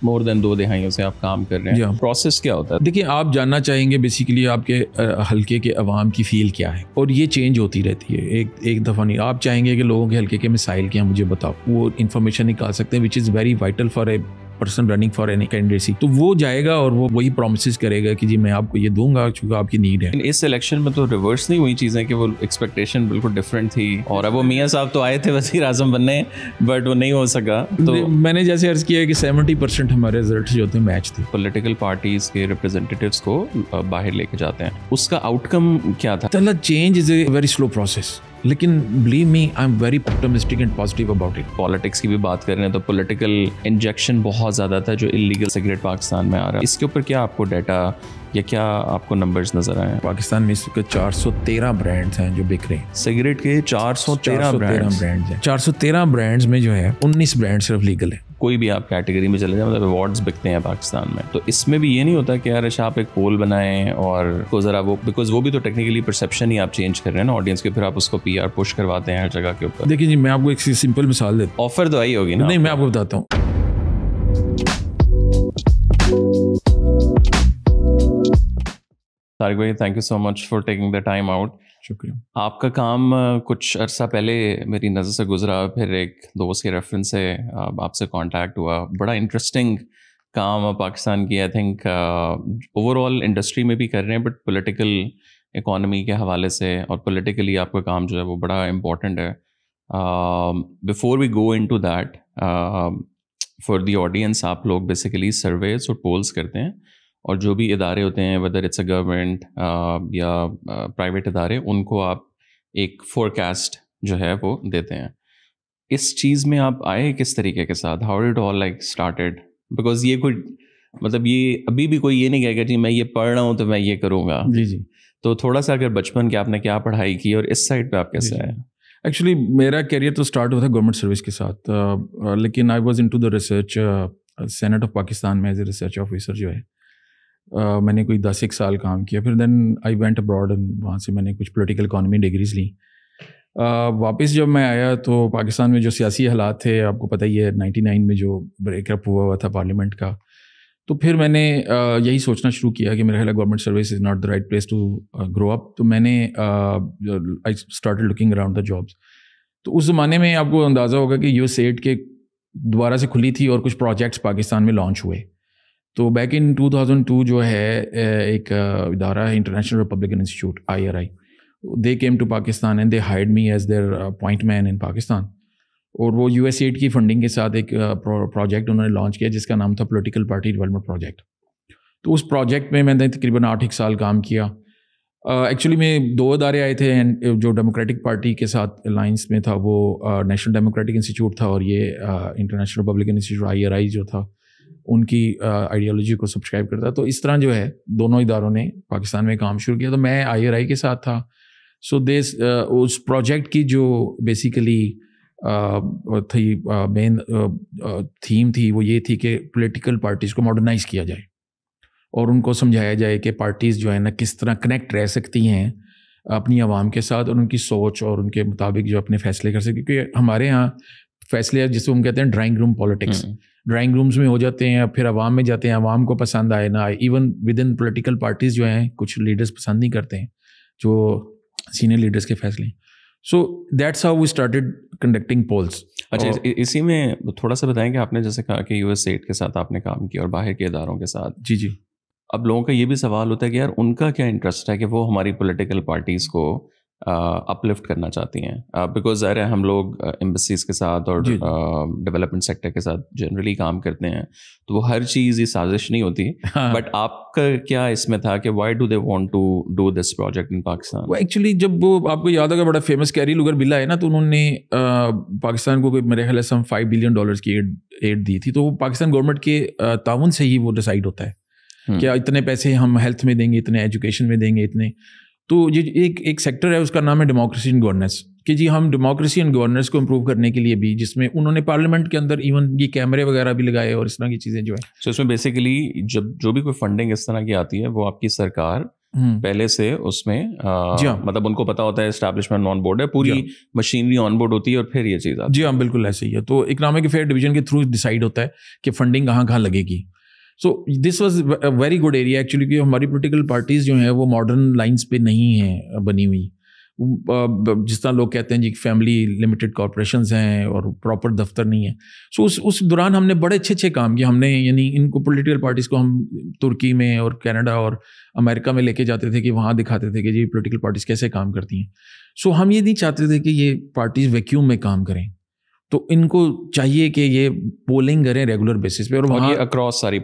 مور دین 2 دہائیوں سے آپ کام کر رہے ہیں. پروسیس کیا ہوتا ہے؟ دیکھیے آپ جاننا چاہیں گے بیسیکلی آپ کے حلقے کے عوام کی فیل کیا ہے, اور یہ چینج ہوتی رہتی ہے, ایک دفعہ نہیں. آپ چاہیں گے کہ لوگوں کے حلقے کے مسائل کیا مجھے بتاؤ, وہ انفارمیشن نکال سکتے ہیں which is very vital for a person running for any candidacy. تو وہ جائے گا اور وہ وہی پرومسز کرے گا کہ جی میں آپ کو یہ دوں گا چونکہ آپ کی نیڈ ہے. اس الیکشن میں تو ریورس نہیں ہوئی چیزیں کہ وہ ایکسپیکٹیشن بالکل ڈفرینٹ تھی, اور اب وہ میاں صاحب تو آئے تھے وزیر اعظم بننے بٹ وہ نہیں ہو سکا. تو میں نے جیسے عرض کیا ہے کہ 70% ہمارے ریزلٹس جو تھے میچ تھے. پولیٹیکل پارٹیز کے ریپرزینٹیٹیوز کو باہر لے کے جاتے ہیں, اس کا آؤٹ کم کیا تھا؟ Change is a very slow process, لیکن believe me I am very optimistic and positive about it. Politics کی بھی بات کر رہے ہیں تو پولیٹیکل انجیکشن بہت زیادہ تھا جو انلیگل سگریٹ پاکستان میں آ رہا ہے. اس کے اوپر کیا آپ کو ڈیٹا یا کیا آپ کو نمبرز نظر آئے ہیں؟ پاکستان میں اس وقت 413 برانڈز ہیں جو بک رہے ہیں سگریٹ کے. 413 برانڈز ہیں. 413 برانڈز میں جو ہے 19 برانڈ صرف لیگل ہے. کوئی بھی آپ کیٹیگری میں چلے جائیں, مطلب ایوارڈز بکتے ہیں پاکستان میں, تو اس میں بھی یہ نہیں ہوتا کہ یار آپ ایک پول بنائیں اور کو ذرا وہ, بیکاز وہ بھی تو ٹیکنیکلی پرسیپشن ہی آپ چینج کر رہے ہیں نا آڈینس کے, پھر آپ اس کو پی آر پش کرواتے ہیں ہر جگہ کے اوپر. دیکھیں جی میں آپ کو ایک سمپل مثال دیتا ہوں. آفر تو آئی ہوگی نا؟ نہیں میں آپ کو بتاتا ہوں. طارق بھائی thank you so much for taking the time out. شکریہ. آپ کا کام کچھ عرصہ پہلے میری نظر سے گزرا, پھر ایک دوست کے ریفرنس سے آپ سے کانٹیکٹ ہوا. بڑا انٹرسٹنگ کام پاکستان کی I think over all industry میں بھی کر رہے ہیں, بٹ پولیٹیکل اکانومی کے حوالے سے اور پولیٹیکلی آپ کا کام جو ہے وہ بڑا امپورٹنٹ ہے. Before we go into that, for the audience آپ لوگ بیسیکلی سرویز اور پولس کرتے ہیں, اور جو بھی ادارے ہوتے ہیں ویدر اٹس اے گورنمنٹ یا پرائیویٹ ادارے, ان کو آپ ایک فورکاسٹ جو ہے وہ دیتے ہیں. اس چیز میں آپ آئے کس طریقے کے ساتھ؟ How did all like started? Because یہ کوئی مطلب یہ ابھی بھی کوئی یہ نہیں کہے گا جی میں یہ پڑھ رہا ہوں تو میں یہ کروں گا. جی جی. تو تھوڑا سا اگر بچپن کے آپ نے کیا پڑھائی کی اور اس سائڈ پہ آپ کیسے آئے؟ ایکچولی میرا کیریئر تو اسٹارٹ ہوا تھا گورنمنٹ سروس کے ساتھ, لیکن I was into the research centre of Pakistan میں ایز اے ریسرچ آفیسر جو ہے میں نے کوئی 10 سال کام کیا. پھر دین آئی وینٹ ابراڈ, وہاں سے میں نے کچھ پولیٹیکل اکانومی ڈگریز لیں. واپس جب میں آیا تو پاکستان میں جو سیاسی حالات تھے آپ کو پتہ ہی ہے, 99 میں جو بریک اپ ہوا تھا پارلیمنٹ کا, تو پھر میں نے یہی سوچنا شروع کیا کہ میرا خیال ہے government service is not the right place to grow up. تو میں نے I started looking around the jobs. تو اس زمانے میں آپ کو اندازہ ہوگا کہ یو ایس ایڈ کے دوبارہ سے کھلی تھی اور کچھ پروجیکٹس پاکستان میں لانچ ہوئے. تو بیک ان 2002 جو ہے ایک ادارہ ہے international republican institute IRI, they came to Pakistan and they hired me as their point man in Pakistan. اور وہ یو ایس ایڈ کی فنڈنگ کے ساتھ ایک پروجیکٹ انہوں نے لانچ کیا جس کا نام تھا پولیٹیکل پارٹی ڈیولپمنٹ پروجیکٹ. تو اس پروجیکٹ میں نے تقریباً 8 سال کام کیا. ایکچولی میں 2 ادارے آئے تھے, جو ڈیموکریٹک پارٹی کے ساتھ الائنس میں تھا وہ نیشنل ڈیموکریٹک انسٹیٹیوٹ تھا, اور یہ انٹرنیشنل ریپبلکن انسٹیٹیوٹ IRI جو تھا ان کی آئیڈیالوجی کو سبسکرائب کرتا. تو اس طرح جو ہے دونوں اداروں نے پاکستان میں کام شروع کیا. تو میں IRI کے ساتھ تھا. سو اس پروجیکٹ کی جو بیسیکلی تھی مین تھیم تھی وہ یہ تھی کہ پولیٹیکل پارٹیز کو ماڈرنائز کیا جائے اور ان کو سمجھایا جائے کہ پارٹیز جو ہے نا کس طرح کنیکٹ رہ سکتی ہیں اپنی عوام کے ساتھ, اور ان کی سوچ اور ان کے مطابق جو اپنے فیصلے کر سکتے. کیونکہ ہمارے یہاں فیصلے جس کو ہم کہتے ہیں drawing room politics, drawing rooms میں ہو جاتے ہیں, پھر عوام میں جاتے ہیں, عوام کو پسند آئے نہ آئے. Even with in political parties جو ہیں کچھ لیڈرز پسند نہیں کرتے ہیں جو سینئر لیڈرز کے فیصلے. So that's how we started conducting polls. اچھا, اسی میں تھوڑا سا بتائیں کہ آپ نے جیسے کہا کہ یو ایس ایڈ کے ساتھ آپ نے کام کیا اور باہر کے اداروں کے ساتھ. جی جی. اب لوگوں کا یہ بھی سوال ہوتا ہے کہ یار ان کا کیا انٹرسٹ ہے کہ وہ ہماری پولیٹیکل پارٹیز کو اپلفٹ کرنا چاہتی ہیں, بیکاز ظاہر ہے ہم لوگ ایمبیسیز کے ساتھ اور ڈیولپمنٹ سیکٹر کے ساتھ جنرلی کام کرتے ہیں, تو وہ ہر چیز یہ سازش نہیں ہوتی. بٹ آپ کا کیا اس میں تھا کہ why do they want to do this project in Pakistan? وہ ایکچولی جب وہ آپ کو یاد ہوگا بڑا فیمس کیری لوگر بل ہے نا, تو انہوں نے پاکستان کو میرے خیال سے $5 بلین کی ایڈ دی تھی. تو وہ پاکستان گورنمنٹ کے تعاون سے ہی وہ ڈیسائڈ ہوتا ہے کہ اتنے پیسے ہم ہیلتھ میں دیں گے, اتنے ایجوکیشن میں دیں گے, اتنے. تو یہ ایک سیکٹر ہے اس کا نام ہے ڈیموکریسی اینڈ گورننس, کہ جی ہم ڈیموکریسی اینڈ گورننس کو امپروو کرنے کے لیے بھی, جس میں انہوں نے پارلیمنٹ کے اندر ایون یہ کیمرے وغیرہ بھی لگائے اور اس طرح کی چیزیں جو ہے. سو اس میں بیسیکلی جب جو بھی کوئی فنڈنگ اس طرح کی آتی ہے وہ آپ کی سرکار پہلے سے اس میں مطلب ان کو پتا ہوتا ہے اسٹیبلشمنٹ آن بورڈ ہے, پوری مشینری آن بورڈ ہوتی ہے اور پھر یہ چیز آتی ہے. جی ہاں بالکل ایسے ہی ہے. تو اکنامک افیئر ڈویژن کے تھرو ڈیسائیڈ ہوتا ہے کہ فنڈنگ کہاں کہاں لگے گی. So this was a very good area actually, کہ ہماری پولیٹیکل پارٹیز جو ہیں وہ ماڈرن لائنس پہ نہیں ہیں بنی ہوئی. جس طرح لوگ کہتے ہیں جی فیملی لمیٹڈ کارپوریشنز ہیں اور پراپر دفتر نہیں ہے. سو اس دوران ہم نے بڑے اچھے کام کیے. ہم نے یعنی ان کو پولیٹیکل پارٹیز کو ہم ترکی میں اور کینیڈا اور امریکہ میں لے کے جاتے تھے کہ وہاں دکھاتے تھے کہ جی پولیٹیکل پارٹیز کیسے کام کرتی ہیں. سو ہم یہ نہیں چاہتے تھے کہ یہ پارٹیز ویکیوم میں کام کریں, تو ان کو چاہیے کہ یہ پولنگ کریں ریگولر بیسس پہ. اور وہاں اکراس ساری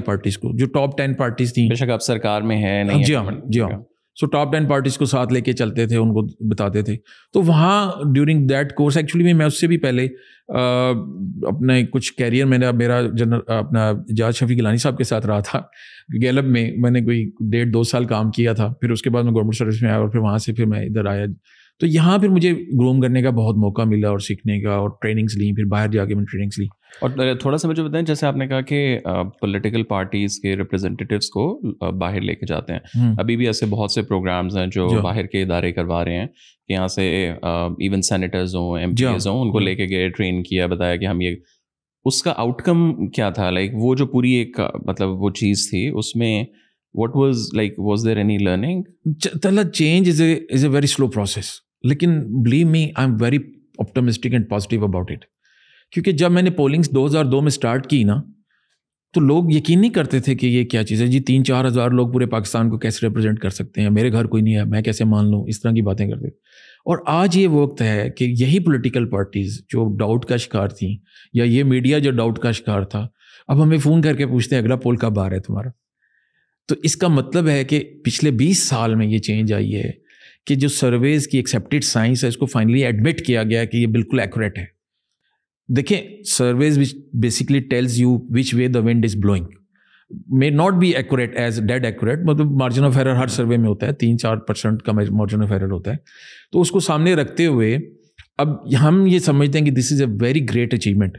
پارٹیز کو جو ٹاپ 10 پارٹیز تھیں, بے شک آپ سرکار میں ہیں نہیں. جی ہاں. سو ٹاپ 10 پارٹیز کو ساتھ لے کے چلتے تھے, ان کو بتاتے تھے. تو وہاں ڈیورنگ دیٹ کورس ایکچولی میں اس سے بھی پہلے اپنے کچھ کیریئر میرا اپنا اجاز شفیق گیلانی صاحب کے ساتھ رہا تھا گیلب میں نے کوئی 1.5-2 سال کام کیا تھا. پھر اس کے بعد میں گورنمنٹ سروس میں آیا اور پھر وہاں سے پھر میں ادھر آیا. تو یہاں پھر مجھے گروم کرنے کا بہت موقع ملا اور سیکھنے کا, اور ٹریننگس لی, پھر باہر جا کے میں ٹریننگس لی. اور تھوڑا سا مجھے بتائیں, جیسے آپ نے کہا کہ پولیٹیکل پارٹیز کے ریپرزینٹیٹیوس کو باہر لے کے جاتے ہیں, ابھی بھی ایسے بہت سے پروگرامز ہیں جو باہر کے ادارے کروا رہے ہیں کہ یہاں سے ایون سینیٹرز ہوں, ایم پی ایز ہوں, ان کو لے کے گئے, ٹرین کیا, بتایا کہ ہم یہ, اس کا آؤٹ کم کیا تھا؟ لائک وہ جو پوری ایک مطلب وہ چیز تھی اس میں what was like, was there any learning? Change is a very slow process. لیکن believe me, I'm very optimistic and positive about it. کیونکہ جب میں نے پولنگس 2002 میں اسٹارٹ کی نا, تو لوگ یقین نہیں کرتے تھے کہ یہ کیا چیز ہے. جی 3-4 ہزار لوگ پورے پاکستان کو کیسے ریپرزینٹ کر سکتے ہیں, میرے گھر کوئی نہیں ہے, میں کیسے مان لوں, اس طرح کی باتیں کرتے. اور آج یہ وقت ہے کہ یہی پولیٹیکل پارٹیز جو ڈاؤٹ کا شکار تھیں, یا یہ میڈیا جو ڈاؤٹ کا شکار تھا, اب ہمیں فون کر کے پوچھتے ہیں اگلا پول کب آ رہا ہے تمہارا. تو اس کا مطلب ہے کہ پچھلے 20 سال میں یہ چینج آئی ہے کہ جو سرویز کی ایکسیپٹیڈ سائنس ہے, اس کو فائنلی ایڈمٹ کیا گیا کہ یہ بالکل ایکوریٹ ہے. دیکھیں, surveys which basically tells you which way the wind is blowing may not be accurate as dead accurate, مطلب مارجن آف ایرر ہر سروے میں ہوتا ہے, 3-4% کا مارجن آف ایرر ہوتا ہے. تو اس کو سامنے رکھتے ہوئے اب ہم یہ سمجھتے ہیں کہ this is a very great achievement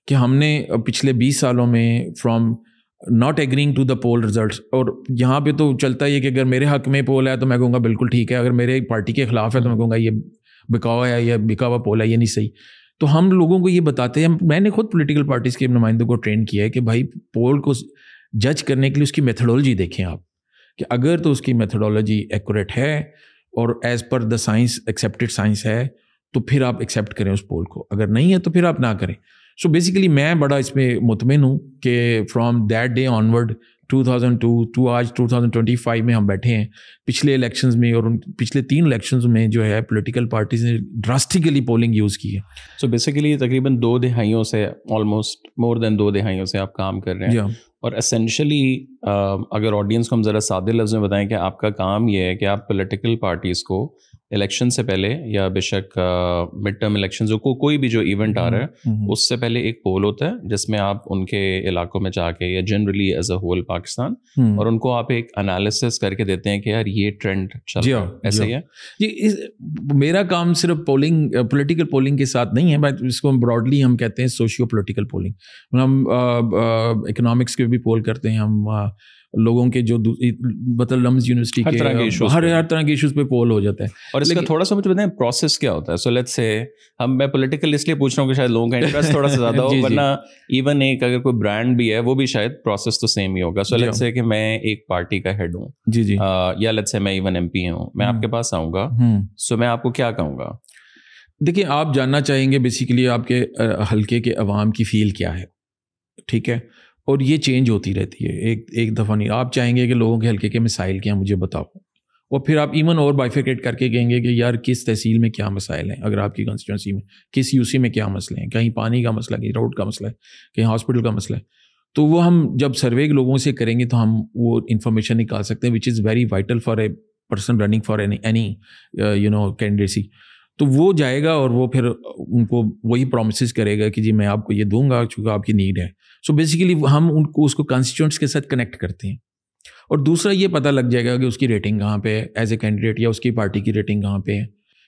کہ ہم نے پچھلے 20 سالوں میں from not agreeing to the poll results, اور یہاں پہ تو چلتا ہی ہے کہ اگر میرے حق میں پول ہے تو میں کہوں گا بالکل ٹھیک ہے, اگر میرے پارٹی کے خلاف ہے تو میں کہوں گا یہ بکاوا ہے یا بکا ہوا پول ہے, یہ نہیں صحیح. تو ہم لوگوں کو یہ بتاتے ہیں, میں نے خود پولیٹیکل پارٹیز کے نمائندوں کو ٹرین کیا ہے کہ بھائی پول کو جج کرنے کے لیے اس کی میتھڈولوجی دیکھیں آپ, کہ اگر تو اس کی میتھڈولوجی ایکوریٹ ہے اور ایز پر دا سائنس ایکسیپٹیڈ سائنس ہے تو پھر آپ ایکسیپٹ کریں اس پول کو, اگر نہیں ہے تو پھر آپ نہ کریں. سو بیسیکلی میں بڑا اس میں مطمئن ہوں کہ from that day onward 2002 to آج 2025 میں ہم بیٹھے ہیں. پچھلے الیکشنز میں اور پچھلے 3 الیکشنز میں جو ہے پولیٹیکل پارٹیز نے ڈراسٹیکلی پولنگ یوز کی ہے. سو بیسیکلی تقریباً 2 دہائیوں سے, آلموسٹ مور دین 2 دہائیوں سے آپ کام کر رہے ہیں. اور اسینشلی اگر آڈینس کو ہم ذرا سادے لفظ میں بتائیں کہ آپ کا کام یہ ہے کہ آپ پولیٹیکل پارٹیز کو الیکشن سے پہلے یا بے شک مڈ ٹرم الیکشنز کو کوئی بھی جو ایونٹ آ رہا ہے اس سے پہلے ایک پول ہوتا ہے جس میں آپ ان کے علاقوں میں جا کے یا generally as a whole Pakistan اور ان کو آپ ایک انالیسس کر کے دیتے ہیں کہ یار یہ ٹرینڈ چل رہا ہے, ایسے ہی ہے. جی میرا کام صرف پولیٹیکل پولنگ کے ساتھ نہیں ہے, بٹ اس کو براڈلی ہم کہتے ہیں سوشیو پولیٹیکل پولنگ. ہم اکنامکس کے بھی پول کرتے ہیں, ہم لوگوں کے جو مطلب لمز یونیورسٹی کے ہر طرح کے ایشوز پہ پول ہو جاتا ہے. اور اس کا تھوڑا سا مجھے بتائیں پروسیس کیا ہوتا ہے. سو لیٹس سے میں پولیٹیکل اس لیے پوچھ رہا ہوں کہ شاید لوگوں کا انٹرسٹ تھوڑا سا زیادہ ہو, ورنہ ایون ایک اگر کوئی برانڈ بھی ہے وہ بھی شاید پروسیس تو سیم ہی ہوگا. سو لیٹس سے کہ میں ایک پارٹی کا ہیڈ ہوں, جی یا لیٹس سے میں ایون ایم پی ہوں, میں آپ کے پاس آؤں گا, سو میں آپ کو کیا کہوں گا؟ دیکھیں, آپ جاننا چاہیں گے بیسیکلی آپ کے حلقے کے عوام کی فیل کیا ہے, ٹھیک ہے, اور یہ چینج ہوتی رہتی ہے, ایک دفعہ نہیں. آپ چاہیں گے کہ لوگوں کے حلقے کے مسائل کیا مجھے بتاؤ, اور پھر آپ ایون اور بائیفیکیٹ کر کے کہیں گے کہ یار کس تحصیل میں کیا مسائل ہیں, اگر آپ کی کنسٹیٹوئنسی میں کس یو سی میں کیا مسئلے ہیں, کہیں پانی کا مسئلہ, کہیں روڈ کا مسئلہ ہے, کہیں ہاسپٹل کا مسئلہ ہے. تو وہ ہم جب سروے لوگوں سے کریں گے تو ہم وہ انفارمیشن نکال سکتے ہیں which is very vital for a person running for any candidacy. تو وہ جائے گا اور وہ پھر ان کو وہی پرومسز کرے گا کہ جی میں آپ کو یہ دوں گا چونکہ آپ کی نیڈ ہے. سو بیسیکلی ہم ان کو اس کو کانسٹیٹوئنٹس کے ساتھ کنیکٹ کرتے ہیں, اور دوسرا یہ پتہ لگ جائے گا کہ اس کی ریٹنگ کہاں پہ ہے ایز اے کینڈیڈیٹ, یا اس کی پارٹی کی ریٹنگ کہاں پہ ہے,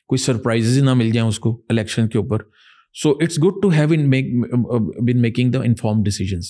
کوئی سرپرائزز نہ مل جائیں اس کو الیکشن کے اوپر. So it's good to have been making the informed decisions.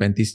35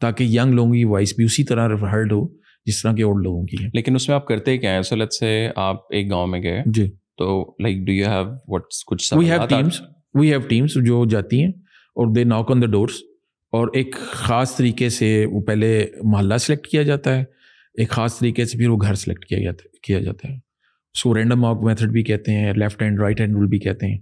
تاکہ ینگ لوگوں کی وائس بھی اسی طرح ہرڈ ہو جس طرح کے اولڈ لوگوں کی ہے. لیکن اس میں آپ کرتے کیا ہیں؟ سو لیٹس سے آپ ایک گاؤں میں گئے جی, تو like do you have what's کچھ وی ہیو ٹیمس جو جاتی ہیں اور دے ناک آن دا ڈورس, اور ایک خاص طریقے سے وہ پہلے محلہ سلیکٹ کیا جاتا ہے, ایک خاص طریقے سے پھر وہ گھر سلیکٹ کیا جاتا ہے. اس کو رینڈم واک میتھڈ بھی کہتے ہیں, left hand right hand rule بھی کہتے ہیں.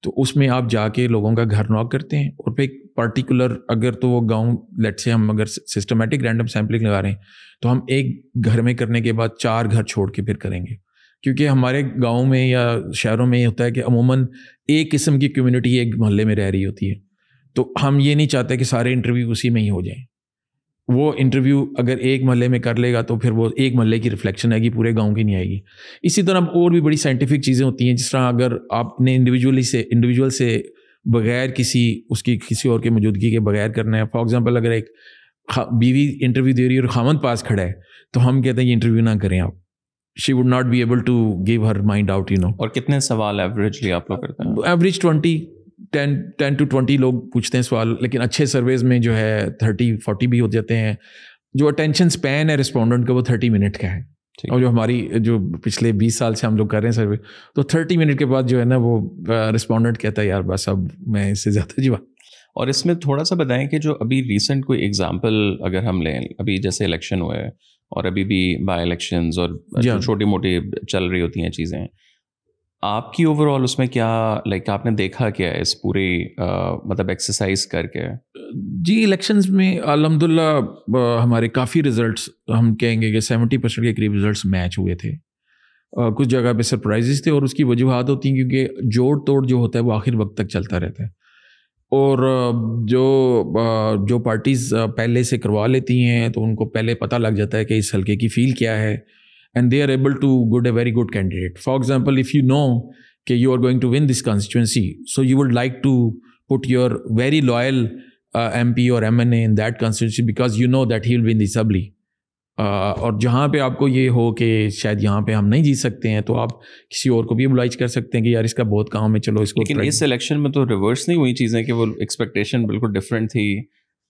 تو اس میں آپ جا کے لوگوں کا گھر ناک کرتے ہیں, اور پھر ایک پرٹیکولر, اگر تو وہ گاؤں لیٹ سے ہم اگر سسٹمیٹک رینڈم سیمپلنگ لگا رہے ہیں تو ہم ایک گھر میں کرنے کے بعد 4 گھر چھوڑ کے پھر کریں گے, کیونکہ ہمارے گاؤں میں یا شہروں میں یہ ہوتا ہے کہ عموماً ایک قسم کی کمیونٹی ایک محلے میں رہ رہی ہوتی ہے. تو ہم یہ نہیں چاہتے کہ سارے انٹرویو اسی میں ہی ہو جائیں. وہ انٹرویو اگر ایک محلے میں کر لے گا تو پھر وہ ایک محلے کی ریفلیکشن آئے گی, پورے گاؤں کی نہیں آئے گی. اسی طرح اور بھی بڑی سائنٹیفک چیزیں ہوتی ہیں, جس طرح اگر آپ نے انڈیویجول سے بغیر کسی اور کے موجودگی کے بغیر کرنا ہے. فار ایگزامپل اگر ایک بیوی انٹرویو دے رہی ہے اور خاوند پاس کھڑا ہے تو ہم کہتے ہیں یہ انٹرویو نہ کریں آپ. She would not be able to give her mind out, اور کتنے سوال ایوریجلی آپ لوگ کرتے ہیں؟ ایوریج 10 to 20 لوگ پوچھتے ہیں سوال, لیکن اچھے سرویز میں جو ہے 30-40 بھی ہو جاتے ہیں. جو اٹینشن سپین ہے رسپونڈنٹ کا وہ 30 منٹ کا ہے, اور جو ہماری جو پچھلے 20 سال سے ہم لوگ کر رہے ہیں سروے, تو 30 منٹ کے بعد جو ہے نا وہ رسپونڈنٹ کہتا ہے یار بس اب میں اس سے زیادہ جواب. اور اس میں تھوڑا سا بتائیں کہ جو ابھی ریسنٹ کوئی ایگزامپل اگر ہم لیں, ابھی جیسے الیکشن ہوا ہے اور ابھی بھی بائی الیکشنز اور چھوٹی موٹی چل رہی ہوتی ہیں چیزیں, آپ کی اوور آل اس میں کیا لائک آپ نے دیکھا کیا ہے اس پوری مطلب ایکسرسائز کر کے؟ جی, الیکشنز میں الحمدللہ ہمارے کافی رزلٹس, ہم کہیں گے کہ 70% کے قریب رزلٹس میچ ہوئے تھے. کچھ جگہ پہ سرپرائزز تھے, اور اس کی وجوہات ہوتی ہیں کیونکہ جوڑ توڑ جو ہوتا ہے وہ آخر وقت تک چلتا رہتا ہے. اور جو پارٹیز پہلے سے کروا لیتی ہیں تو ان کو پہلے پتہ لگ جاتا ہے کہ اس حلقے کی فیل کیا ہے, and they are able to get a very good candidate. For example, if you know that you are going to win this constituency, so you would like to put your very loyal MP or MNA in that constituency because you know that he will win the assembly. اور جہاں پہ آپ کو یہ ہو کہ شاید یہاں پہ ہم نہیں جیت سکتے ہیں تو آپ کسی اور کو بھی oblige کر سکتے ہیں کہ یار اس کا بہت کام ہے, چلو اس کو. لیکن اس الیکشن میں تو ریورس نہیں ہوئی چیزیں کہ وہ ایکسپیکٹیشن بالکل ڈفرینٹ تھی.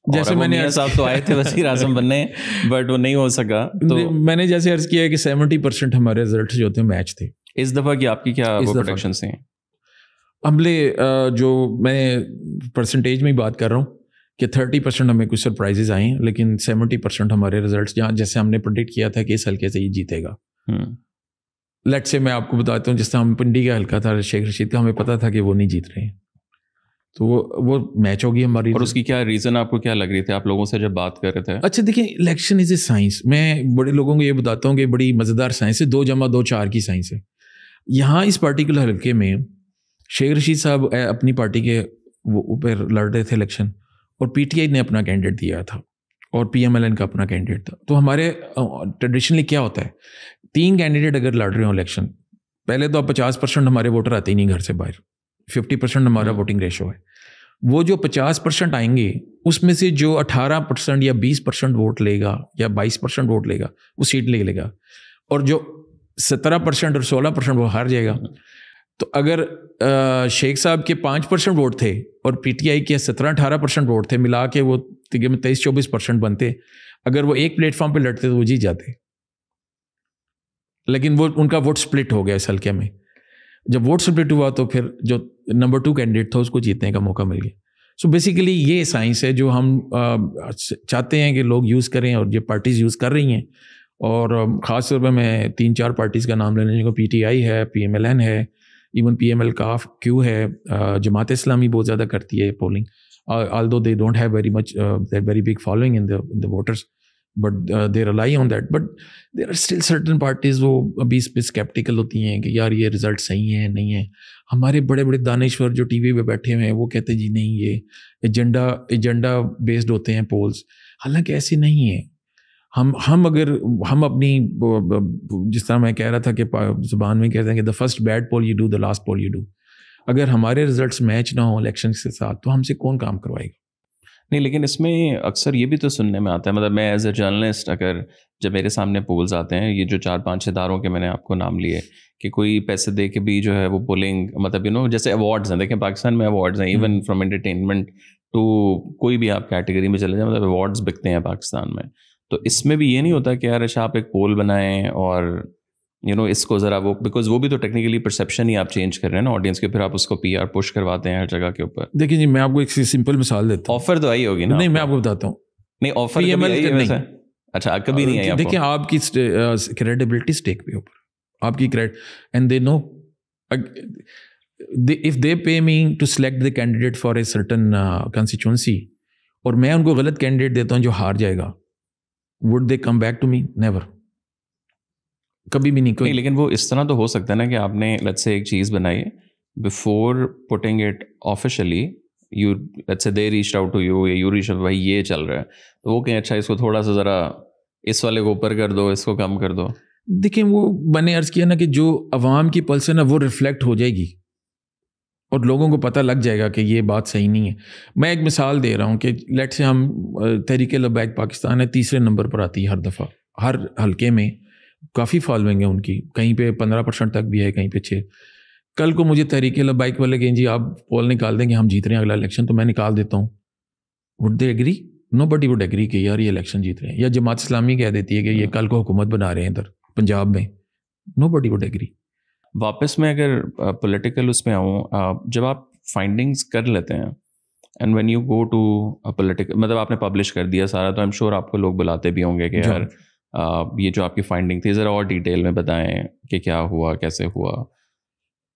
جیسے میں نے صاحب تو آئے تھے وزیر اعظم بننے, بٹ وہ نہیں ہو سکا. تو میں نے جیسے عرض کیا ہے کہ 70% ہمارے رزلٹ جو تھے میچ تھے. اس دفعہ کی آپ کی کیا پروڈکشنز ہیں؟ عملے جو میں پرسنٹیج میں بات کر رہا ہوں کہ 30% ہمیں کچھ سرپرائزز آئیں, لیکن 70% ہمارے رزلٹس جہاں جیسے ہم نے پریڈکٹ کیا تھا کہ اس حلقے سے یہ جیتے گا. لیٹ سے میں آپ کو بتاتا ہوں, جس طرح ہم پنڈی کا حلقہ تھا شیخ رشید کا, ہمیں پتہ تھا کہ وہ نہیں جیت رہے ہیں, تو وہ میچ ہوگی ہماری. اور اس کی کیا ریزن آپ کو کیا لگ رہی تھی آپ لوگوں سے جب بات کر رہے تھے؟ اچھا دیکھیں, الیکشن از اے سائنس. میں بڑے لوگوں کو یہ بتاتا ہوں کہ بڑی مزیدار سائنس ہے, 2 + 2 = 4 کی سائنس ہے. یہاں اس پارٹیکولر حلقے میں شیخ رشید صاحب اپنی پارٹی کے وہ اوپر لڑ رہے تھے الیکشن, اور پی ٹی آئی نے اپنا کینڈیڈیٹ دیا تھا اور پی ایم ایل این کا اپنا کینڈیڈیٹ تھا. تو ہمارے ٹریڈیشنلی کیا ہوتا ہے, 3 کینڈیڈیٹ اگر لڑ رہے ہوں الیکشن, پہلے تو 50% ہمارے ووٹر آتے ہی نہیں گھر سے باہر, 50% ہمارا ووٹنگ ریشو ہے. وہ جو 50% آئیں گے اس میں سے جو 18% یا 20% ووٹ لے گا یا 22% ووٹ لے گا وہ سیٹ لے گا, اور جو 17% اور 16% وہ ہار جائے گا. تو اگر شیخ صاحب کے 5% ووٹ تھے اور پی ٹی آئی کے 17-18% ووٹ تھے, ملا کے وہ 23-24% بنتے. اگر وہ ایک پلیٹ فارم پہ لڑتے تو وہ جیت جاتے, لیکن وہ ان کا ووٹ سپلٹ ہو گیا اس حلقے میں. جب ووٹ سپلٹ ہوا تو پھر جو نمبر 2 کینڈیڈیٹ تھا اس کو جیتنے کا موقع مل گیا. سو بیسیکلی یہ سائنس ہے جو ہم چاہتے ہیں کہ لوگ یوز کریں, اور یہ پارٹیز یوز کر رہی ہیں. اور خاص طور پہ میں 3-4 پارٹیز کا نام لینے کو, پی ٹی آئی ہے, پی ایم ایل این ہے, ایون پی ایم ایل کاف کیو ہے, جماعت اسلامی بہت زیادہ کرتی ہے polling, although they don't have very big following in the voters, but they rely on that. But there are still certain parties وہ ابھی اس پہ اسکیپٹیکل ہوتی ہیں کہ یار یہ رزلٹ صحیح ہیں نہیں ہیں. ہمارے بڑے بڑے دانشور جو ٹی وی پہ بیٹھے ہوئے ہیں وہ کہتے ہیں جی نہیں یہ ایجنڈا بیسڈ ہوتے ہیں پولز, حالانکہ ایسے نہیں ہیں. ہم اپنی جس طرح میں کہہ رہا تھا کہ زبان میں کہتے ہیں کہ the first bad poll you do, the last poll you do. اگر ہمارے رزلٹس میچ نہ ہوں الیکشن کے ساتھ تو ہم سے کون کام کروائے گا؟ نہیں, لیکن اس میں اکثر یہ بھی تو سننے میں آتا ہے, مطلب میں ایز اے جرنلسٹ اگر جب میرے سامنے پولز آتے ہیں, یہ جو 4-5 اداروں کے میں نے آپ کو نام لیے کہ کوئی پیسے دے کے بھی جو ہے وہ پولنگ, مطلب جیسے ایوارڈز ہیں, دیکھیں پاکستان میں ایوارڈز ہیں, ایون فرام انٹرٹینمنٹ ٹو کوئی بھی آپ کیٹیگری میں چلے جائیں, مطلب ایوارڈز بکتے ہیں پاکستان میں, تو اس میں بھی یہ نہیں ہوتا کہ یار اچھا آپ ایک پول بنائیں اور اس کو ذرا وہ, بیکاز وہ بھی تو ٹیکنیکلی پرسیپشن ہی آپ چینج کر رہے ہیں نا آڈینس کے, پھر آپ اس کو PR پش کرواتے ہیں ہر جگہ کے اوپر. دیکھیں جی میں آپ کو ایک سمپل مثال دیتا ہوں. آفر تو آئی ہوگی نا؟ نہیں میں آپ کو بتاتا ہوں. نہیں آفر کبھی آئی ہے ویسے؟ اچھا کبھی نہیں آئی. دیکھیں آپ کی کریڈیبلٹی اسٹیک پہ اوپر, آپ کی and they know if they pay me to select the candidate for a certain constituency اور میں ان کو غلط کینڈیڈیٹ دیتا ہوں جو ہار جائے گا, would they come back to me? Never. کبھی بھی نہیں. کوئی لیکن وہ اس طرح تو ہو سکتا ہے نا کہ آپ نے لیٹس سے ایک چیز بنائی, before putting it officially you let's say they reach out to you, یا یو ریچ آؤٹ, بھائی یہ چل رہا ہے, تو وہ کہیں اچھا اس کو تھوڑا سا ذرا اس والے کو اوپر کر دو, اس کو کم کر دو. دیکھیں وہ میں نے عرض کیا نا کہ جو عوام کی پلس ہے نا وہ ریفلیکٹ ہو جائے گی اور لوگوں کو پتہ لگ جائے گا کہ یہ بات صحیح نہیں ہے. میں ایک مثال دے رہا ہوں کہ لیٹ سے ہم تحریک لبیک پاکستان ہے, تیسرے نمبر پر آتی ہے ہر دفعہ, ہر حلقے میں کافی فالوئنگ ہے ان کی, کہیں پہ 15% تک بھی ہے, کہیں پہ 6. کل کو مجھے تحریک لبیک والے کہیں جی آپ پول نکال دیں گے, ہم جیت رہے ہیں اگلا الیکشن, تو میں نکال دیتا ہوں. Would they agree? No buddy would agree کہ یار یہ الیکشن جیت رہے ہیں. یا جماعت اسلامی کہہ دیتی ہے کہ یہ کل کو حکومت بنا رہے ہیں ادھر پنجاب میں, نو بڈی وڈ ایگری. واپس میں اگر پولیٹیکل اس میں آؤں, جب آپ فائنڈنگز کر لیتے ہیں and when you go to political, مطلب آپ نے پبلش کر دیا سارا, تو ایم شیور آپ کو لوگ بلاتے بھی ہوں گے کہ یار یہ جو آپ کی فائنڈنگ تھی ذرا اور ڈیٹیل میں بتائیں کہ کیا ہوا, کیسے ہوا.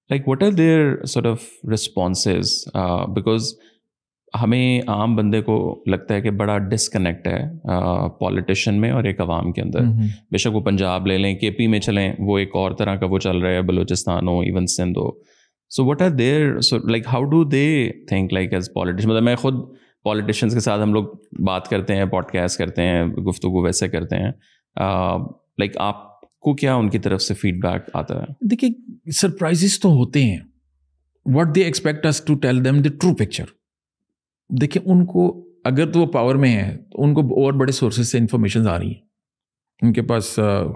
Like what are their sort of responses, because ہمیں عام بندے کو لگتا ہے کہ بڑا ڈسکنیکٹ ہے پولیٹیشین میں اور ایک عوام کے اندر. بے شک وہ پنجاب لے لیں, KP میں چلیں, وہ ایک اور طرح کا وہ چل رہا ہے, بلوچستان ہو, ایون سندھ ہو. So what are there, so like how do they think like as politician. مطلب میں خود پولیٹیشینس کے ساتھ ہم لوگ بات کرتے ہیں, پوڈ کاسٹ کرتے ہیں, گفتگو ویسے کرتے ہیں, لائک آپ کو کیا ان کی طرف سے فیڈ بیک آتا ہے؟ دیکھیے سرپرائزز تو ہوتے ہیں. What they expect us to tell them the true picture. دیکھیں ان کو اگر تو وہ پاور میں ہے تو ان کو اور بڑے سورسز سے انفارمیشنز آ رہی ہیں, ان کے پاس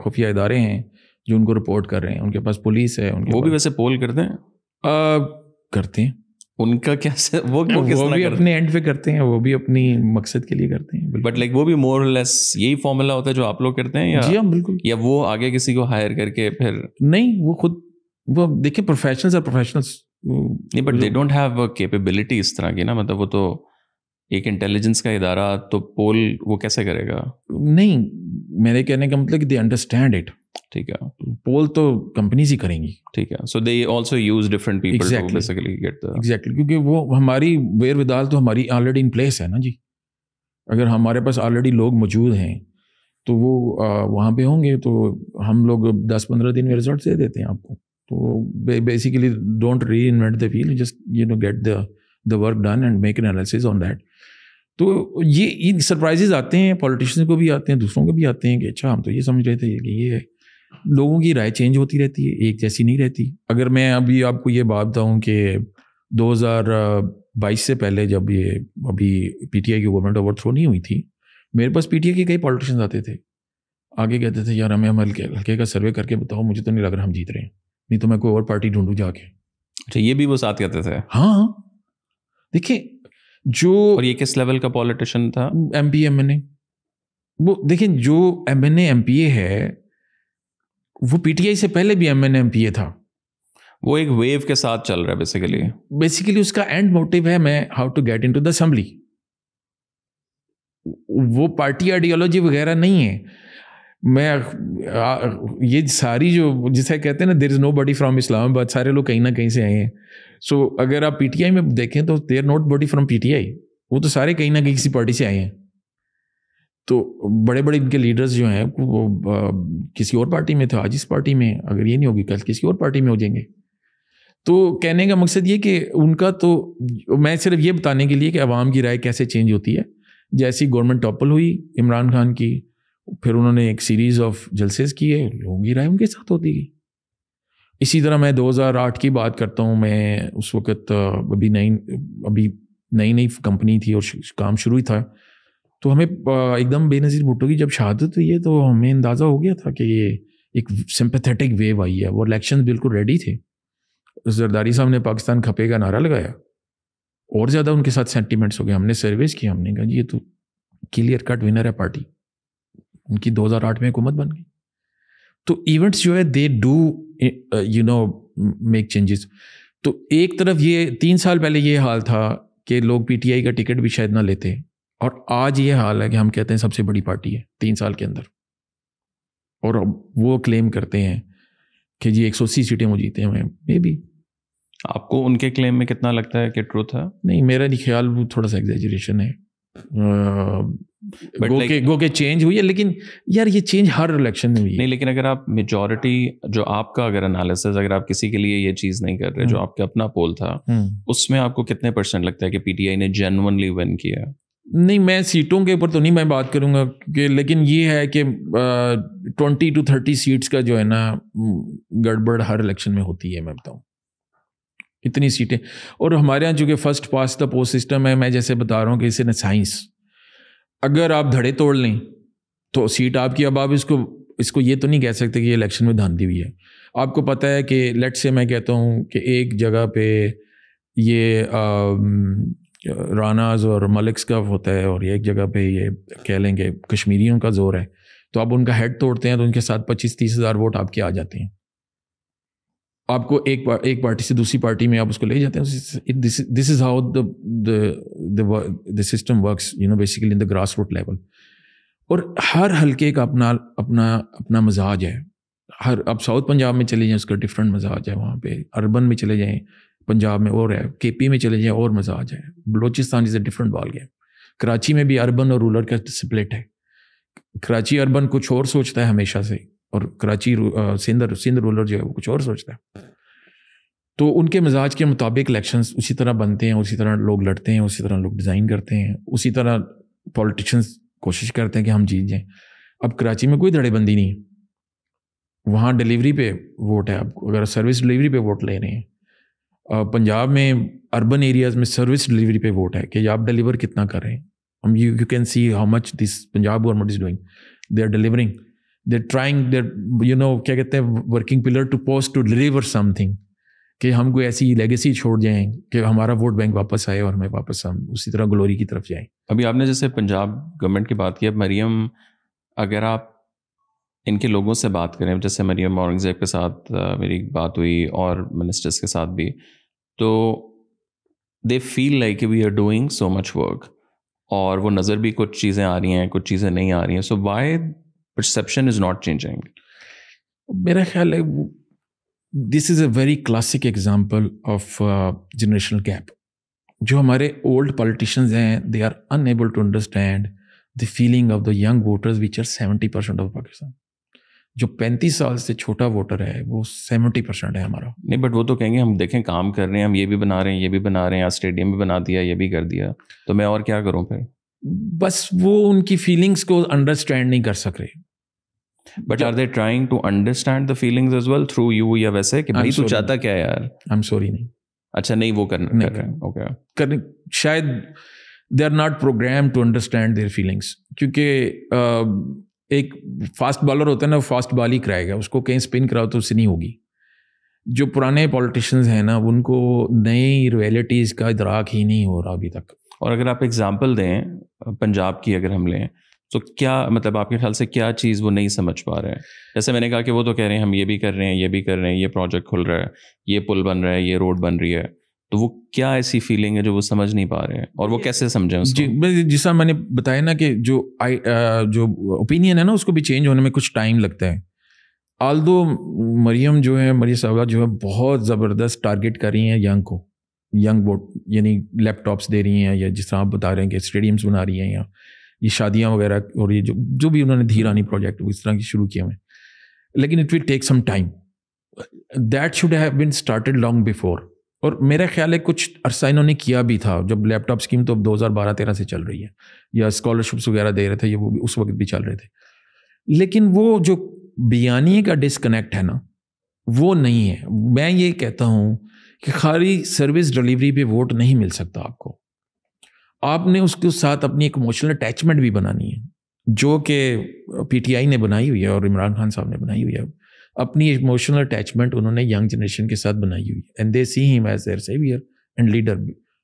خفیہ ادارے ہیں جو ان کو رپورٹ کر رہے ہیں, ان کے پاس پولیس ہے, وہ بھی ویسے پول کرتے ہیں کرتے ہیں. ان کا کیا وہ بھی اپنے اینڈ پہ کرتے ہیں, وہ بھی اپنی مقصد کے لیے کرتے ہیں. بٹ لائک وہ بھی مور لیس یہی فارمولا ہوتا ہے جو آپ لوگ کرتے ہیں, یا جی ہاں بالکل, یا وہ آگے کسی کو ہائر کر کے پھر نہیں, وہ خود وہ دیکھیں پروفیشنلز اور پروفیشنلز نہیں, but they don't have capability اس طرح کی نا, مطلب وہ تو ایک انٹیلیجنس کا ادارہ, تو پول وہ کیسے کرے گا؟ نہیں, میرے کہنے کا مطلب کہ دے انڈرسٹینڈ اٹ. ٹھیک ہے, پول تو کمپنیز ہی کریں گی. ٹھیک ہے, so they also use different people to basically get the. Exactly, کیونکہ وہ ہماری ویر ودال تو ہماری آلریڈی ان پلیس ہے نا جی. اگر ہمارے پاس آلریڈی لوگ موجود ہیں تو وہ وہاں پہ ہوں گے, تو ہم لوگ 10-15 دن میں رزلٹ دے دیتے ہیں آپ کو. تو basically don't reinvent the wheel, just get the work done and make an analysis on that. تو یہ سرپرائزز آتے ہیں, پولیٹیشین کو بھی آتے ہیں, دوسروں کو بھی آتے ہیں کہ اچھا ہم تو یہ سمجھ رہے تھے کہ یہ ہے. لوگوں کی رائے چینج ہوتی رہتی ہے, ایک جیسی نہیں رہتی. اگر میں ابھی آپ کو یہ بات بتاؤں کہ 2022 سے پہلے جب یہ ابھی PTI کی گورنمنٹ اوور تھرو نہیں ہوئی تھی, میرے پاس PTI کے کئی پولیٹیشینز آتے تھے, آگے کہتے تھے یار ہمیں ہلکے کا سروے کر کے بتاؤ, مجھے تو نہیں لگ رہا ہم جیت رہے ہیں, نہیں تو میں کوئی اور پارٹی ڈھونڈوں جا کے. اچھا, یہ بھی وہ ساتھ کہتے تھے؟ ہاں دیکھیں جو, اور یہ کس لیول کا پولیٹیشین تھا؟ MP MNA. وہ دیکھیں جو MNA MPA ہے وہ PTI سے پہلے بھی MNA MPA تھا. وہ ایک ویو کے ساتھ چل رہا ہے بیسیکلی اس کا اینڈ موٹیو ہے میں how to get into the assembly. وہ پارٹی آئیڈیالوجی وغیرہ نہیں ہے. میں یہ ساری جو جسے کہتے ہیں نا دیر از نو بڈی فرام اسلام آباد, سارے لوگ کہیں نہ کہیں سے آئے ہیں. سو اگر آپ PTI میں دیکھیں تو دیر ناٹ بڈی فرام PTI, وہ تو سارے کہیں نہ کہیں کسی پارٹی سے آئے ہیں. تو بڑے بڑے ان کے لیڈرز جو ہیں وہ کسی اور پارٹی میں تھے, آج اس پارٹی میں, اگر یہ نہیں ہوگی کل کسی اور پارٹی میں ہو جائیں گے. تو کہنے کا مقصد یہ کہ ان کا تو میں صرف یہ بتانے کے لیے کہ عوام کی رائے کیسے چینج ہوتی ہے. جیسی گورنمنٹ ٹاپل ہوئی عمران خان کی, پھر انہوں نے ایک سیریز آف جلسیز کیے, لوگوں کی رائے ان کے ساتھ ہوتی گئی. اسی طرح میں 2008 کی بات کرتا ہوں, میں اس وقت ابھی نئی کمپنی تھی اور کام شروع ہی تھا. تو ہمیں ایک دم بے نظیر بھٹو کی جب شہادت ہوئی ہے تو ہمیں اندازہ ہو گیا تھا کہ یہ ایک سمپیتھیٹک ویو آئی ہے. وہ الیکشن بالکل ریڈی تھے. زرداری صاحب نے پاکستان کھپے کا نعرہ لگایا, اور زیادہ ان کے ساتھ سینٹیمنٹس ہو گئے. ہم نے سرویز کی, ہم نے کہا جی یہ تو کلیئر کٹ ونر ہے پارٹی. ان کی 2008 میں حکومت بن گئی. تو ایونٹس جو ہے دے ڈو میک چینجز. تو ایک طرف یہ 3 سال پہلے یہ حال تھا کہ لوگ پی ٹی آئی کا ٹکٹ بھی شاید نہ لیتے, اور آج یہ حال ہے کہ ہم کہتے ہیں سب سے بڑی پارٹی ہے 3 سال کے اندر, اور وہ کلیم کرتے ہیں کہ جی 180 سیٹیں وہ جیتے ہیں. مے بی آپ کو ان کے کلیم میں کتنا لگتا ہے کہ ٹروتھ ہے؟ نہیں, میرا نہیں خیال, وہ تھوڑا سا ایگزیجریشن ہے. گو کے چینج ہوئی ہے, لیکن یار یہ چینج ہر الیکشن میں ہوئی ہے. نہیں, لیکن اگر آپ میجورٹی جو آپ کا اگر انالیسز, اگر آپ کسی کے لیے یہ چیز نہیں کر رہے, جو آپ کا اپنا پول تھا, اس میں آپ کو کتنے % لگتا ہے کہ پی ٹی آئی نے جینوئنلی ون کیا؟ نہیں, میں سیٹوں کے اوپر تو نہیں میں بات کروں گا کہ, لیکن یہ ہے کہ 20 to 30 سیٹس کا جو ہے نا گڑبڑ ہر الیکشن میں ہوتی ہے. میں بتاؤں اتنی سیٹیں, اور ہمارے یہاں چونکہ first pass the post system ہے, میں جیسے بتا رہا ہوں کہ اسے نا سائنس, اگر آپ دھڑے توڑ لیں تو سیٹ آپ کی. اب آپ اس کو یہ تو نہیں کہہ سکتے کہ یہ الیکشن میں دھاندلی ہوئی ہے. آپ کو پتہ ہے کہ لیٹ سے میں کہتا ہوں کہ ایک جگہ پہ یہ راناز اور ملکس کا ہوتا ہے, اور ایک جگہ پہ یہ کہہ لیں کہ کشمیریوں کا زور ہے, تو آپ ان کا ہیڈ توڑتے ہیں تو ان کے ساتھ 25-30 ہزار ووٹ آپ کے آ جاتے ہیں. آپ کو ایک پارٹی سے دوسری پارٹی میں آپ اس کو لے جاتے ہیں. This is how the system works, basically in the grass root level. اور ہر حلقے کا اپنا مزاج ہے. اب ساؤتھ پنجاب میں چلے جائیں اس کا ڈفرینٹ مزاج ہے, وہاں پہ اربن میں چلے جائیں پنجاب میں اور ہے, کے پی میں چلے جائیں اور مزاج ہے, Balochistan is a different ball game. Karachi میں بھی اربن اور رورل کا سپلٹ ہے. کراچی اربن کچھ اور سوچتا ہے ہمیشہ سے, اور کراچی سندھ رورل جو ہے وہ کچھ اور سوچتا ہے. تو ان کے مزاج کے مطابق الیکشنز اسی طرح بنتے ہیں, اسی طرح لوگ لڑتے ہیں, اسی طرح لوگ ڈیزائن کرتے ہیں, اسی طرح پولیٹیشنز کوشش کرتے ہیں کہ ہم جیت جائیں. اب کراچی میں کوئی دھڑے بندی نہیں, وہاں ڈیلیوری پہ ووٹ ہے. آپ اگر سروس ڈیلیوری پہ ووٹ لے رہے ہیں, پنجاب میں اربن ایریاز میں سروس ڈیلیوری پہ ووٹ ہے کہ آپ ڈیلیور کتنا کر رہے ہیں. You can see how much this Punjab government is doing. They are delivering, they are trying, they کیا کہتے ہیں working pillar to post to deliver something, کہ ہم کوئی ایسی لیگیسی چھوڑ جائیں کہ ہمارا ووٹ بینک واپس آئے اور ہمیں واپس ہم اسی طرح گلوری کی طرف جائیں. ابھی آپ نے جیسے پنجاب گورنمنٹ کی بات کی, اب مریم اگر آپ ان کے لوگوں سے بات کریں, جیسے مریم اورنگزیب کے ساتھ میری بات ہوئی اور منسٹرس کے ساتھ بھی, تو they feel like we are doing so much work, اور وہ نظر بھی کچھ چیزیں آ رہی ہیں, کچھ چیزیں نہیں آ رہی ہیں. So why perception is not changing? میرا خیال ہے this is a very classic example of generational gap. جو ہمارے اولڈ پولیٹیشنز ہیں, they are unable to understand the feeling of the young voters which are 70% of Pakistan. جو 35 سال سے چھوٹا ووٹر ہے وہ 70% ہے ہمارا. نہیں, بٹ وہ تو کہیں گے ہم دیکھیں کام کر رہے ہیں, ہم یہ بھی بنا رہے ہیں, یہ بھی بنا رہے ہیں, اسٹیڈیم بھی بنا دیا, یہ بھی کر دیا, تو میں اور کیا کروں پھر؟ بس وہ ان کی فیلنگس کو انڈرسٹینڈ نہیں کر سک رہے. But are they trying to understand the feelings as well through you, یا ویسے کہ بھائی تو چاہتا کیا یار؟ آئی ایم سوری, نہیں. اچھا, نہیں وہ کر رہے ہیں. اوکے, شاید they are not program to understand their feelings, کیونکہ ایک فاسٹ بالر ہوتا ہے نا, فاسٹ بال ہی کرائے گا, اس کو کہیں اسپن کراؤ تو اس سے نہیں ہوگی. جو پرانے پولیٹیشنز ہیں نا, ان کو نئی ریئلٹیز کا ادراک ہی نہیں ہو رہا ابھی تک. اور اگر آپ اگزامپل دیں پنجاب کی اگر ہم لیں, تو کیا مطلب آپ کے خیال سے کیا چیز وہ نہیں سمجھ پا رہے ہیں؟ جیسے میں نے کہا کہ وہ تو کہہ رہے ہیں ہم یہ بھی کر رہے ہیں, یہ بھی کر رہے ہیں, یہ پروجیکٹ کھل رہا ہے, یہ پل بن رہا ہے, یہ روڈ بن رہی ہے, تو وہ کیا ایسی فیلنگ ہے جو وہ سمجھ نہیں پا رہے ہیں, اور وہ کیسے سمجھیں اس کو؟ جی, جیسا میں نے بتایا نا کہ جو اوپینین ہے نا, اس کو بھی چینج ہونے میں کچھ ٹائم لگتا ہے. آلدو مریم جو ہے, مریم صاحبہ جو ہے, بہت زبردست ٹارگیٹ کر رہی ہیں ینگ کو, ینگ ووٹ, یعنی لیپ ٹاپس دے رہی ہیں, یا جس طرح آپ بتا رہے ہیں کہ اسٹیڈیمس بنا رہی ہیں, یا یہ شادیاں وغیرہ, اور یہ جو بھی انہوں نے دھیرانی پروجیکٹ اس طرح کی شروع کیے ہیں. لیکن it will take some time, that should have been started long before. اور میرا خیال ہے کچھ عرصہ انہوں نے کیا بھی تھا, جب لیپ ٹاپ اسکیم تو اب 2012-13 سے چل رہی ہے, یا اسکالرشپس وغیرہ دے رہے تھے, یہ وہ بھی اس وقت بھی چل رہے تھے. لیکن وہ جو بیانیے کا ڈسکنیکٹ ہے نا, وہ نہیں ہے. میں یہ کہتا ہوں کہ خالی سروس ڈیلیوری پہ ووٹ نہیں مل سکتا آپ کو. آپ نے اس کے ساتھ اپنی ایک ایموشنل اٹیچمنٹ بھی بنانی ہے, جو کہ پی ٹی آئی نے بنائی ہوئی ہے اور عمران خان صاحب نے بنائی ہوئی ہے. اپنی ایموشنل اٹیچمنٹ انہوں نے ینگ جنریشن کے ساتھ بنائی ہوئی ہے, اینڈ دے سی ہم as their saviour and leader.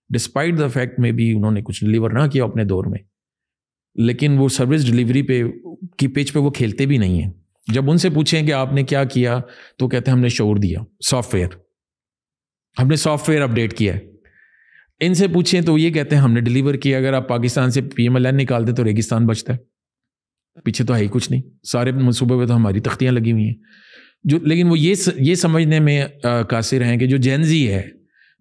Despite the fact میں بھی انہوں نے کچھ ڈلیور نہ کیا اپنے دور میں, لیکن وہ سروس ڈلیوری پہ کی پیچ پہ وہ کھیلتے بھی نہیں ہیں. جب ان سے پوچھیں کہ آپ نے کیا کیا تو کہتے ہیں ہم نے شعور دیا, سافٹ ویئر, ہم نے سافٹ ویئر اپڈیٹ کیا ہے. ان سے پوچھیں تو یہ کہتے ہیں ہم نے ڈلیور کیا. اگر آپ پاکستان سے PMLN نکال دیں تو ریگستان بچتا ہے, پیچھے تو ہے ہی کچھ نہیں, سارے منصوبے پہ تو ہماری تختیاں لگی ہوئی ہیں. لیکن وہ یہ سمجھنے میں قاصر ہیں کہ جو جین زی ہے,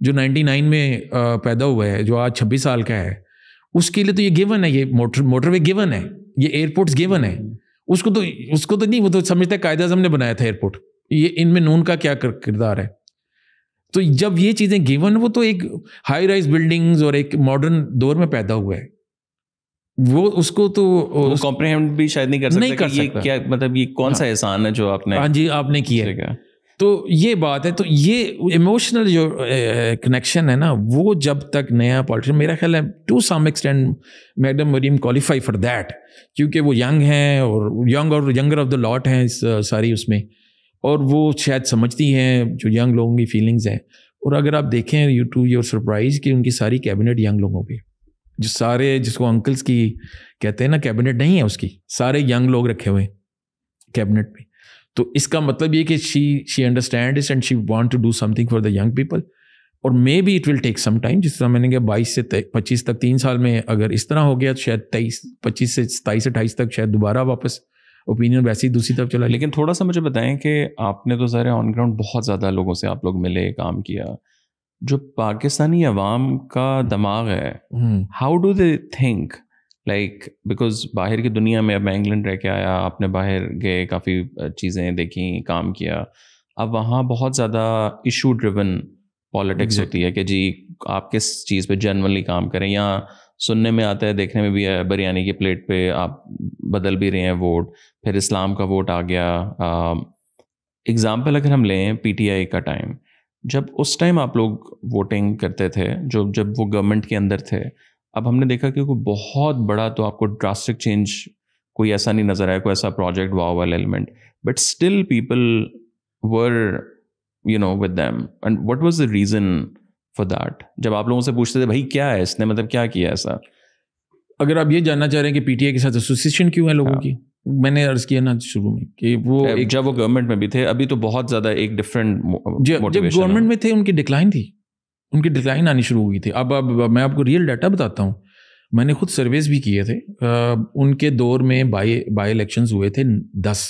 جو 99 میں پیدا ہوا ہے, جو آج 26 سال کا ہے, اس کے لیے تو یہ گیون ہے, یہ موٹر وے گیون ہے, یہ ایئرپورٹس گیون ہے. اس کو تو نہیں, وہ تو سمجھتا ہے قائد اعظم نے بنایا تھا ایئرپورٹ, یہ ان میں نون کا کیا کردار ہے. تو جب یہ چیزیں گیون, وہ تو ایک ہائی رائز بلڈنگز اور ایک ماڈرن دور میں پیدا ہوا ہے, وہ اس کو تو کمپریہینڈ بھی شاید نہیں کر سکتا یہ کیا مطلب یہ کون سا احسان ہے جو آپ نے, ہاں جی آپ نے کیا. تو یہ بات ہے. تو یہ ایموشنل جو کنیکشن ہے نا, وہ جب تک نیا پالیٹیشین, میرا خیال ہے to some extent madam Maryam qualify for that, کیونکہ وہ ینگ ہیں اور ینگر آف دا لاٹ ہیں ساری اس میں, اور وہ شاید سمجھتی ہیں جو ینگ لوگوں کی فیلنگز ہیں. اور اگر آپ دیکھیں یو ٹو یور سرپرائز کہ ان کی ساری کیبنٹ ینگ لوگوں پہ, جو سارے جس کو انکلس کی کہتے ہیں نا, کیبنٹ نہیں ہے اس کی, سارے ینگ لوگ رکھے ہوئے کیبنٹ پہ. تو اس کا مطلب یہ کہ she understand and she want to do something for the young people. اور maybe it will take some time, جس طرح میں نے کہا 22 سے 25 تک 3 سال میں اگر اس طرح ہو گیا تو شاید 25 سے 27 28 تک شاید دوبارہ واپس اوپینین ویسے ہی دوسری طرف چلا. لیکن تھوڑا سا مجھے بتائیں کہ آپ نے تو ظاہر آن گراؤنڈ بہت زیادہ لوگوں سے آپ لوگ ملے, کام کیا, جو پاکستانی عوام کا دماغ ہے, how do they think like, because باہر کی دنیا میں, اب میں انگلینڈ رہ کے آیا, آپ نے باہر گئے, کافی چیزیں دیکھیں, کام کیا, اب وہاں بہت زیادہ ایشو ڈریون پالیٹکس ہوتی ہے کہ جی آپ کس چیز پہ جنرلی کام کریں. یہاں سننے میں آتا ہے, دیکھنے میں بھی ہے, بریانی کی پلیٹ پہ آپ بدل بھی رہے ہیں ووٹ, پھر اسلام کا ووٹ آ گیا. اگزامپل اگر ہم لیں PTI کا ٹائم, جب اس ٹائم آپ لوگ ووٹنگ کرتے تھے, جب وہ گورنمنٹ کے اندر تھے, اب ہم نے دیکھا کہ کوئی بہت بڑا تو آپ کو ڈراسٹک چینج کوئی ایسا نہیں نظر آیا, کوئی ایسا پروجیکٹ واو والا element, but still people were with them. And what was the reason for that? جب آپ لوگوں سے پوچھتے تھے بھائی کیا ہے اس نے, مطلب کیا کیا ایسا؟ اگر آپ یہ جاننا چاہ رہے ہیں کہ PTI کے ساتھ ایسوسیشن کیوں ہے لوگوں کی, میں نے عرض کیا نا شروع میں کہ وہ جب وہ گورنمنٹ میں بھی تھے, ابھی تو بہت زیادہ ایک ڈفرینٹ, جب گورنمنٹ میں تھے ان کی ڈکلائن تھی, ان کی ڈکلائن آنی شروع ہوئی تھی. اب میں آپ کو ریئل ڈیٹا بتاتا ہوں, میں نے خود سرویز بھی کیے تھے. ان کے دور میں بائی الیکشنز ہوئے تھے 10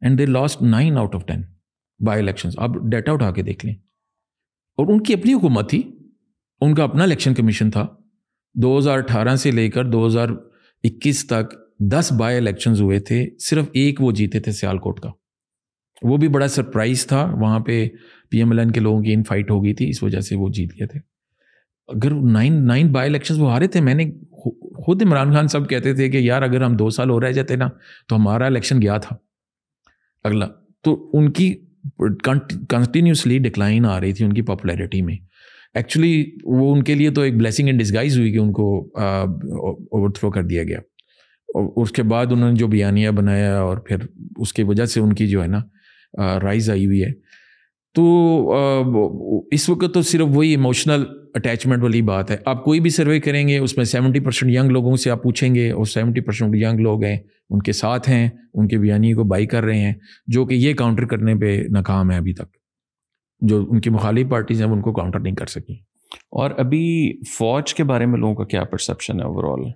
and they last 9 out of 10 by elections. آپ ڈیٹا اٹھا کے دیکھ لیں. اور ان کی اپنی حکومت تھی, ان کا اپنا الیکشن کمیشن تھا. 2018 سے لے کر 2021 تک 10 بائی الیکشنز ہوئے تھے, صرف ایک وہ جیتے تھے سیالکوٹ کا. وہ بھی بڑا سرپرائز تھا, وہاں پہ PMLN کے لوگوں کی ان فائٹ ہو گئی تھی, اس وجہ سے وہ جیت گئے تھے. اگر 9 بائی الیکشنز وہ ہارے تھے, میں نے خود عمران خان صاحب کہتے تھے کہ یار اگر ہم 2 سال ہو رہ جاتے نا تو ہمارا الیکشن گیا تھا اگلا. تو ان کی کنٹینیوسلی ڈکلائن آ رہی تھی ان کی پاپولیرٹی میں. ایکچولی وہ ان کے لیے تو ایک بلیسنگ ان ڈسگائز ہوئی کہ ان کو اوور تھرو کر دیا گیا. اور اس کے بعد انہوں نے جو بیانیہ بنایا, اور پھر اس کی وجہ سے ان کی جو ہے نا رائز آئی ہوئی ہے. تو اس وقت تو صرف وہی ایموشنل اٹیچمنٹ والی بات ہے. آپ کوئی بھی سروے کریں گے اس میں 70% ینگ لوگوں سے آپ پوچھیں گے, اور 70% ینگ لوگ ہیں ان کے ساتھ ہیں, ان کے بیانیے کو بائی کر رہے ہیں, جو کہ یہ کاؤنٹر کرنے پہ ناکام ہے ابھی تک. جو ان کی مخالف پارٹیز ہیں ان کو کاؤنٹر نہیں کر سکی. اور ابھی فوج کے بارے میں لوگوں کا کیا پرسپشن ہے اوور آل؟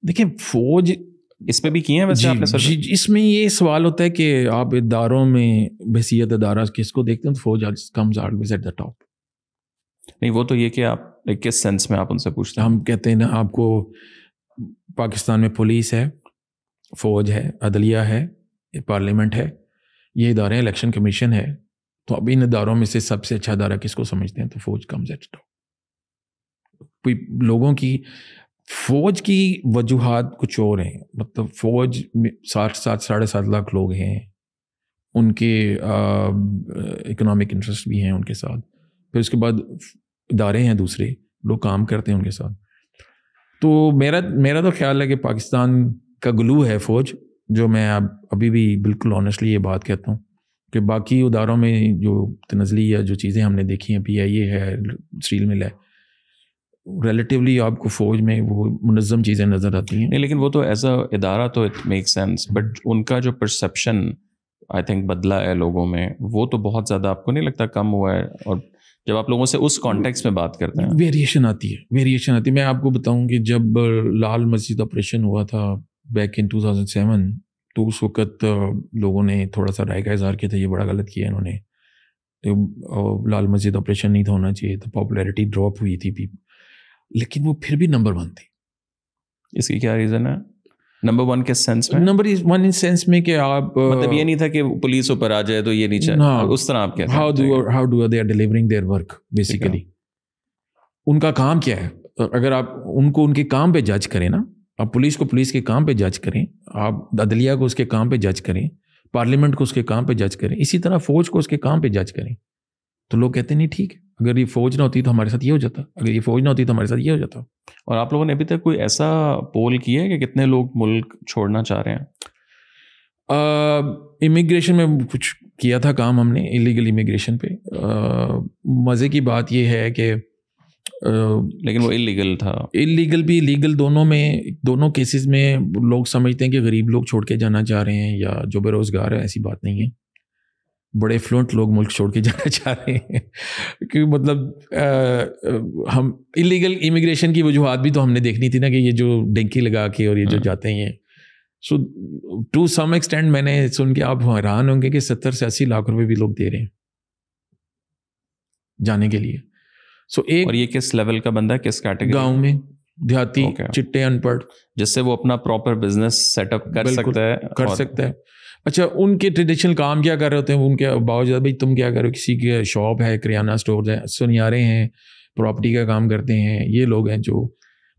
دیکھیں فوج اس پہ بھی کیے ہیں ویسے آپ نے؟ اس میں یہ سوال ہوتا ہے کہ آپ اداروں میں بحیثیت ادارہ کس کو دیکھتے ہیں, تو فوج comes always at the top. نہیں وہ تو یہ کہ آپ کس سینس میں آپ ان سے پوچھتے ہیں؟ ہم کہتے ہیں نا آپ کو پاکستان میں پولیس ہے, فوج ہے, عدلیہ ہے, پارلیمنٹ ہے, یہ ادارے, الیکشن کمیشن ہے. تو اب ان اداروں میں سے سب سے اچھا ادارہ کس کو سمجھتے ہیں, تو فوج کمز ایٹ دا ٹاپ. کوئی لوگوں کی فوج کی وجوہات کچھ اور ہیں, مطلب فوج میں 7.5 لاکھ لوگ ہیں, ان کے اکنامک انٹرسٹ بھی ہیں ان کے ساتھ, پھر اس کے بعد ادارے ہیں دوسرے, لوگ کام کرتے ہیں ان کے ساتھ. تو میرا تو خیال ہے کہ پاکستان کا گلو ہے فوج, جو میں ابھی بھی بالکل آنیسٹلی یہ بات کہتا ہوں کہ باقی اداروں میں جو تنزلی یا جو چیزیں ہم نے دیکھی ہیں, PIA ہے, اسٹیل مل ہے, ریلیٹیولی آپ کو فوج میں وہ منظم چیزیں نظر آتی ہیں. نہیں لیکن وہ تو ایز اے ادارہ تو it make sense, but in کا جو پرسیپشن آئی تھنک بدلا ہے لوگوں میں, وہ تو بہت زیادہ آپ کو نہیں لگتا کم ہوا ہے؟ اور جب آپ لوگوں سے اس کانٹیکس میں بات کرتے ہیں ویریشن آتی ہے. میں آپ کو بتاؤں کہ جب لال مسجد آپریشن ہوا تھا بیک ان 2007 تو اس وقت لوگوں نے تھوڑا سا رائے کا اظہار کیا تھا یہ بڑا غلط کیا انہوں نے, لال مسجد آپریشن نہیں تھا ہونا چاہیے, تو پاپولیرٹی ڈراپ ہوئی تھی لیکن وہ پھر بھی نمبر 1 تھی. اس کی کیا ریزن ہے؟ نمبر 1 کس سینس میں؟ نمبر 1 اس سینس میں کہ آپ مطلب یہ نہیں تھا کہ پولیس اوپر آ جائے تو یہ نیچے اس طرح آپ کہتے ہیں how do they are delivering their work basically. ان کا کام کیا ہے؟ اگر آپ ان کو ان کے کام پہ جج کریں نا, آپ پولیس کو پولیس کے کام پہ جج کریں, آپ عدلیہ کو اس کے کام پہ جج کریں, پارلیمنٹ کو اس کے کام پہ جج کریں, اسی طرح فوج کو اس کے کام پہ جج کریں, تو لوگ کہتے ہیں نہیں ٹھیک ہے, اگر یہ فوج نہ ہوتی تو ہمارے ساتھ یہ ہو جاتا, اگر یہ فوج نہ ہوتی تو ہمارے ساتھ یہ ہو جاتا. اور آپ لوگوں نے ابھی تک کوئی ایسا پول کیا ہے کہ کتنے لوگ ملک چھوڑنا چاہ رہے ہیں؟ امیگریشن میں کچھ کیا تھا کام ہم نے, انلیگل امیگریشن پہ. مزے کی بات یہ ہے کہ لیکن وہ انلیگل تھا. انلیگل بھی لیگل دونوں میں, دونوں کیسز میں لوگ سمجھتے ہیں کہ غریب لوگ چھوڑ کے جانا چاہ رہے ہیں یا جو بے روزگار ہے, ایسی بات نہیں ہے. بڑے فلوئنٹ لوگ ملک چھوڑ کے جانا چاہ رہے ہیں کیونکہ مطلب ہم انلیگل امیگریشن کی وجوہات بھی تو ہم نے دیکھنی تھی نا, کہ یہ جو ڈنکی لگا کے اور یہ جو جاتے ہیں, سو ٹو سم ایکسٹینٹ میں نے سن کے آپ حیران ہوں گے کہ 70 سے 80 لاکھ روپے بھی لوگ دے رہے ہیں جانے کے لیے. سو ایک, اور یہ کس لیول کا بندہ ہے, کس کیٹیگری؟ گاؤں میں دیہاتی چٹے ان پڑھ, جس سے وہ اپنا پراپر بزنس سیٹ اپ کر سکتا ہے. اچھا, ان کے ٹریڈیشنل کام کیا کر رہے ہوتے ہیں, ان کے باوجود بھائی تم کیا کر رہے ہو, کسی کے شاپ ہے, کریانہ اسٹور ہے, سنیارے ہیں, پراپرٹی کا کام کرتے ہیں. یہ لوگ ہیں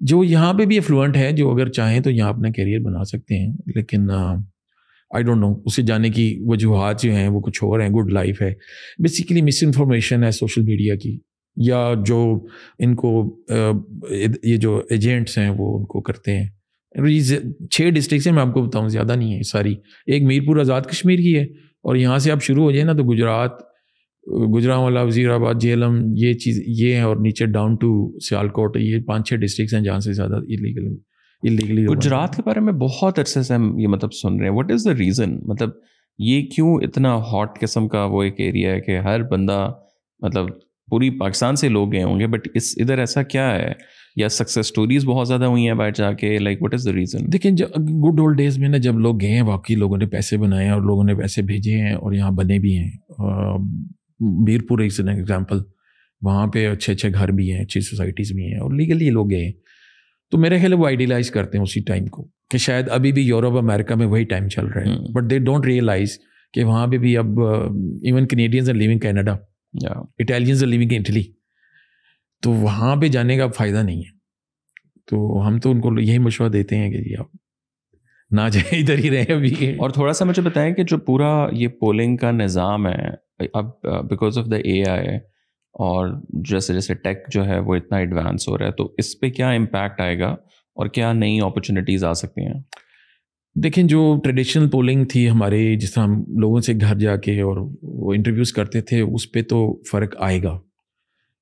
جو یہاں پہ بھی افلوئنٹ ہے, جو اگر چاہیں تو یہاں اپنا کیریئر بنا سکتے ہیں, لیکن آئی ڈونٹ نو اسے جانے کی وجوہات جو ہیں وہ کچھ اور ہیں. گڈ لائف ہے, بیسیکلی مس انفارمیشن ہے سوشل میڈیا کی, یا جو ان کو یہ جو ایجنٹس ہیں وہ ان کو کرتے ہیں. 6 ڈسٹرکٹس ہیں, میں آپ کو بتاؤں زیادہ نہیں ہے ساری. ایک میرپور آزاد کشمیر کی ہے, اور یہاں سے آپ شروع ہو جائیں نا تو گجرانوالہ, وزیر آباد, جہلم, یہ چیز یہ ہیں, اور نیچے ڈاؤن ٹو سیالکوٹ, یہ 5-6 ڈسٹرکٹس ہیں جہاں سے زیادہ انلیگلی. گجرات کے بارے میں بہت عرصے سے ہم یہ مطلب سن رہے ہیں, واٹ از دا ریزن؟ مطلب یہ کیوں اتنا ہاٹ قسم کا وہ ایک ایریا ہے کہ ہر بندہ, مطلب پوری پاکستان سے لوگ گئے ہوں گے, بٹ ادھر ایسا کیا ہے؟ یا سکسیس سٹوریز بہت زیادہ ہوئی ہیں باہر جا کے, like what is the reason? دیکھیں, گڈ اولڈ ڈیز میں نا جب لوگ گئے ہیں, واقعی لوگوں نے پیسے بنائے ہیں اور لوگوں نے پیسے بھیجے ہیں اور یہاں بنے بھی ہیں. میرپور ایک ایگزامپل, وہاں پہ اچھے گھر بھی ہیں, اچھی سوسائٹیز بھی ہیں, اور لیگلی لوگ گئے ہیں. تو میرے خیال ہے وہ آئیڈیلائز کرتے ہیں اسی ٹائم کو کہ شاید ابھی بھی یورپ امریکہ میں وہی ٹائم چل رہا ہے, بٹ دے ڈونٹ ریئلائز کہ وہاں پہ بھی اب even Canadians are living Canada, Italians are living Italy, تو وہاں پہ جانے کا فائدہ نہیں ہے. تو ہم تو ان کو یہی مشورہ دیتے ہیں کہ جی آپ نہ جائیں, ادھر ہی رہیں ابھی. اور تھوڑا سا مجھے بتائیں کہ جو پورا یہ پولنگ کا نظام ہے اب, بیکاز آف دا AI اور جیسے جیسے ٹیک جو ہے وہ اتنا ایڈوانس ہو رہا ہے, تو اس پہ کیا امپیکٹ آئے گا اور کیا نئی اپرچونیٹیز آ سکتی ہیں؟ دیکھیں, جو ٹریڈیشنل پولنگ تھی ہمارے, جس طرح ہم لوگوں سے گھر جا کے اور وہ انٹرویوز کرتے تھے, اس پہ تو فرق آئے گا.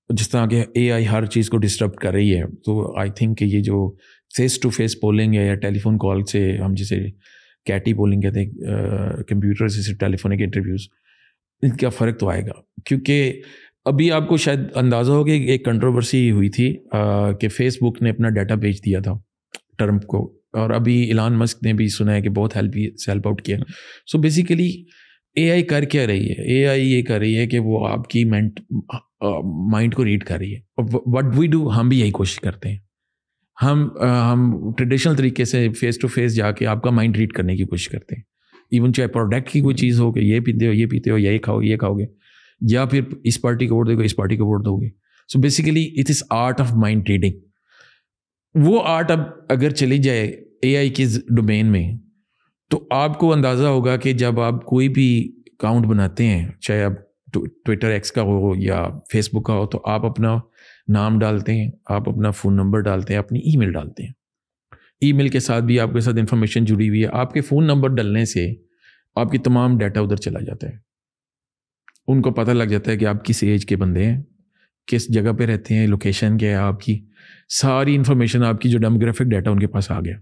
جس طرح کہ AI ہر چیز کو ڈسٹرب کر رہی ہے, تو آئی تھنک کہ یہ جو فیس ٹو فیس پولنگ ہے یا ٹیلی فون کال سے, ہم جسے کیٹی پولنگ کہتے ہیں, کمپیوٹر سے ٹیلی فونک انٹرویوز, ان کا فرق تو آئے گا. کیونکہ ابھی آپ کو شاید اندازہ ہو کہ ایک کنٹروورسی ہوئی تھی کہ فیس بک نے اپنا ڈیٹا بیچ دیا تھا ٹرمپ کو, اور ابھی ایلان مسک نے بھی سنا ہے کہ بہت ہیلپ آؤٹ کیا. سو بیسیکلی AI کر کیا رہی ہے, AI یہ کر رہی ہے کہ وہ آپ کی مائنڈ کو ریڈ کر رہی ہے. اور وٹ وی ڈو, ہم بھی یہی کوشش کرتے ہیں. ہم ٹریڈیشنل طریقے سے فیس ٹو فیس جا کے آپ کا مائنڈ ریڈ کرنے کی کوشش کرتے ہیں. ایون چاہے پروڈکٹ کی کوئی چیز ہو کہ یہ پیتے ہو, یہی کھاؤ گے, یا پھر اس پارٹی کو ووٹ دو گے, اس پارٹی کو ووٹ دو گے. So basically it is art of mind reading. وہ آرٹ اب اگر چلی جائے AI کی ڈومین میں, تو آپ کو اندازہ ہوگا کہ جب آپ کوئی بھی اکاؤنٹ بناتے ہیں, چاہے آپ ٹویٹر ایکس کا ہو یا فیس بک کا ہو, تو آپ اپنا نام ڈالتے ہیں, آپ اپنا فون نمبر ڈالتے ہیں, اپنی ای میل ڈالتے ہیں. ای میل کے ساتھ بھی آپ کے ساتھ انفارمیشن جڑی ہوئی ہے. آپ کے فون نمبر ڈلنے سے آپ کی تمام ڈیٹا ادھر چلا جاتا ہے. ان کو پتہ لگ جاتا ہے کہ آپ کس ایج کے بندے ہیں, کس جگہ پہ رہتے ہیں, لوکیشن کیا ہے آپ کی, ساری انفارمیشن آپ کی جو ڈیموگرافک ڈیٹا ان کے پاس آ گیا.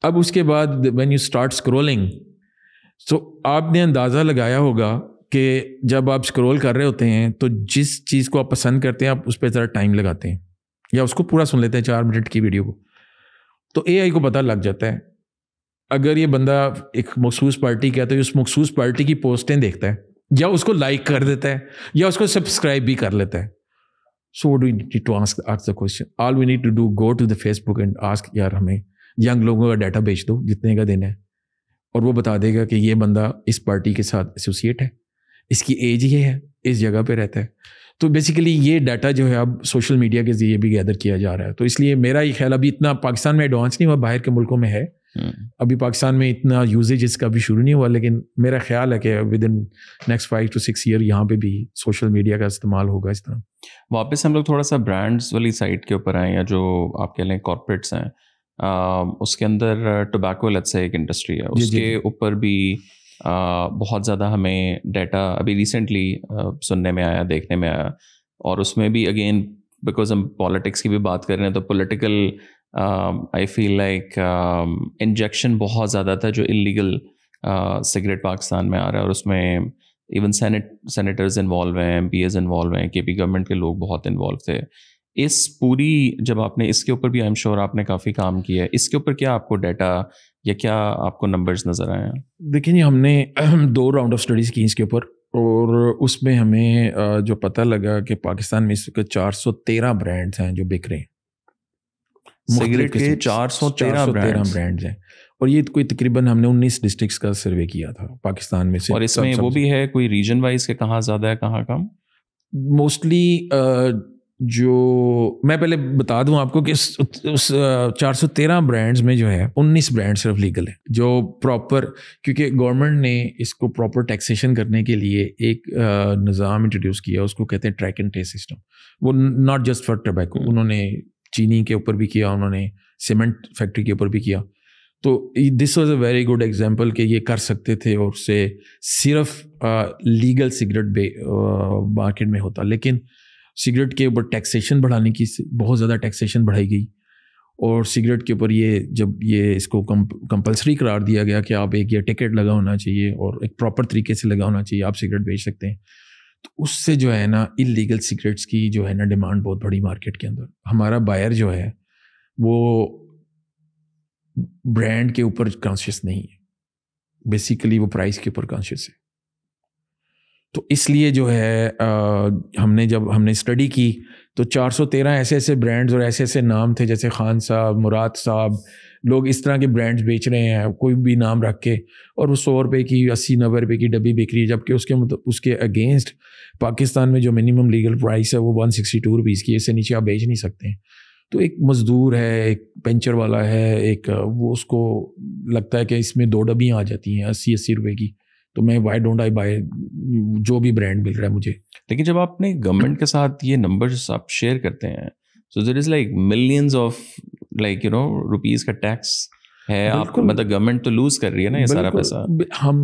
اب اس کے بعد وین یو اسٹارٹ اسکرولنگ, تو آپ نے اندازہ لگایا ہوگا کہ جب آپ اسکرول کر رہے ہوتے ہیں تو جس چیز کو آپ پسند کرتے ہیں آپ اس پہ ذرا ٹائم لگاتے ہیں یا اس کو پورا سن لیتے ہیں 4 منٹ کی ویڈیو کو, تو اے آئی کو پتہ لگ جاتا ہے اگر یہ بندہ ایک مخصوص پارٹی کا ہے تو اس مخصوص پارٹی کی پوسٹیں دیکھتا ہے یا اس کو لائک کر دیتا ہے یا اس کو سبسکرائب بھی کر لیتا ہے. So what we need to ask the question, all we need to do go to the Facebook and ask, یار ہمیں ینگ لوگوں کا ڈیٹا بیچ دو جتنے کا دینا ہے, اور وہ بتا دے گا کہ یہ بندہ اس پارٹی کے ساتھ ایسوسیٹ ہے, اس کی ایج یہ ہے, اس جگہ پہ رہتا ہے. تو بیسیکلی یہ ڈیٹا جو ہے اب سوشل میڈیا کے ذریعے بھی گیدر کیا جا رہا ہے. تو اس لیے میرا یہ خیال ابھی اتنا پاکستان میں ایڈوانس نہیں ہوا, باہر کے ملکوں میں ہے, ابھی پاکستان میں اتنا یوزیج اس کا بھی شروع نہیں ہوا, لیکن میرا خیال ہے کہ within next 5 to 6 year یہاں پہ بھی سوشل میڈیا کا استعمال ہوگا اس طرح. واپس ہم لوگ تھوڑا سا برانڈس والی سائٹ کے اوپر آئیں, یا جو آپ کہہ لیں کارپوریٹس ہیں, اس کے اندر ٹوبیکو لیٹس سے ایک انڈسٹری ہے, اس کے اوپر بھی بہت زیادہ ہمیں ڈیٹا ابھی ریسنٹلی سننے میں آیا, دیکھنے میں آیا, اور اس میں بھی اگین بیکاز ہم پالیٹکس کی بھی بات کر رہے ہیں تو پولیٹیکل آئی فیل لائک انجیکشن بہت زیادہ تھا جو انلیگل سگریٹ پاکستان میں آ رہا ہے, اور اس میں ایون سینیٹرز انوالو ہیں, ایم پی ایز انوالو ہیں, کے پی گورنمنٹ کے لوگ بہت انوالو تھے. اس پوری جب آپ نے اس کے اوپر بھی آئی ایم شیور آپ نے کافی کام کیا ہے, اس کے اوپر کیا آپ کو ڈیٹا یا کیا آپ کو نمبرز نظر آئے ہیں؟ دیکھیں ہم نے 2 راؤنڈ آف اسٹڈیز کی اس کے اوپر, اور اس میں ہمیں جو پتہ لگا کہ پاکستان میں اس وقت 413 برانڈس ہیں جو بک رہے ہیں سگریٹ کے. 413 برانڈز ہیں, اور یہ کوئی تقریباً ہم نے 19 ڈسٹرکٹس کا سروے کیا تھا پاکستان میں سے. اور اس میں وہ بھی ہے کوئی ریجن وائز کہ کہاں زیادہ ہے کہاں کم؟ موسٹلی جو میں پہلے بتا دوں آپ کو کہ اس 413 برانڈز میں جو ہے 19 برانڈ صرف لیگل ہیں جو پراپر, کیونکہ گورنمنٹ نے اس کو پراپر ٹیکسیشن کرنے کے لیے ایک نظام انٹروڈیوس کیا, اس کو کہتے ہیں ٹریک اینڈ ٹریس سسٹم. وہ ناٹ جسٹ فار ٹبیکو, انہوں نے چینی کے اوپر بھی کیا, انہوں نے سیمنٹ فیکٹری کے اوپر بھی کیا. تو دس was a very good example کہ یہ کر سکتے تھے, اور اس سے صرف لیگل سگریٹ مارکیٹ میں ہوتا. لیکن سگریٹ کے اوپر ٹیکسیشن بڑھانے کی بہت زیادہ ٹیکسیشن بڑھائی گئی, اور سگریٹ کے اوپر یہ جب یہ اس کو کمپلسری قرار دیا گیا کہ آپ ایک یہ ٹکٹ لگا ہونا چاہیے اور ایک پراپر طریقے سے لگا ہونا چاہیے, آپ سگریٹ بیچ سکتے ہیں. تو اس سے جو ہے نا انلیگل سگریٹس کی جو ہے نا ڈیمانڈ بہت بڑی مارکیٹ کے اندر. ہمارا بائر جو ہے وہ برانڈ کے اوپر کانشیس نہیں ہے, بیسیکلی وہ پرائز کے اوپر کانشیس ہے. تو اس لیے جو ہے جب ہم نے اسٹڈی کی تو 413 ایسے برانڈز اور ایسے نام تھے, جیسے خان صاحب, مراد صاحب, لوگ اس طرح کے برانڈز بیچ رہے ہیں کوئی بھی نام رکھ کے, اور وہ 100 روپے کی 80-90 روپے کی ڈبی بک رہی ہے, جبکہ اس کے اگینسٹ پاکستان میں جو منیمم لیگل پرائس ہے وہ 162 روپیز کی, اس سے نیچے آپ بیچ نہیں سکتے ہیں. تو ایک مزدور ہے, ایک پنچر والا ہے, ایک وہ اس کو لگتا ہے کہ اس میں 2 ڈبیاں آ جاتی ہیں 80 روپے کی, تو میں وائی ڈونٹ آئی بائی جو بھی برانڈ مل رہا ہے مجھے. لیکن جب آپ نے گورنمنٹ کے ساتھ یہ نمبرز آپ شیئر کرتے ہیں, so there is like millions of like rupees کا ٹیکس ہے, آپ مطلب گورنمنٹ تو لوز کر رہی ہے نا یہ سارا پیسہ. ہم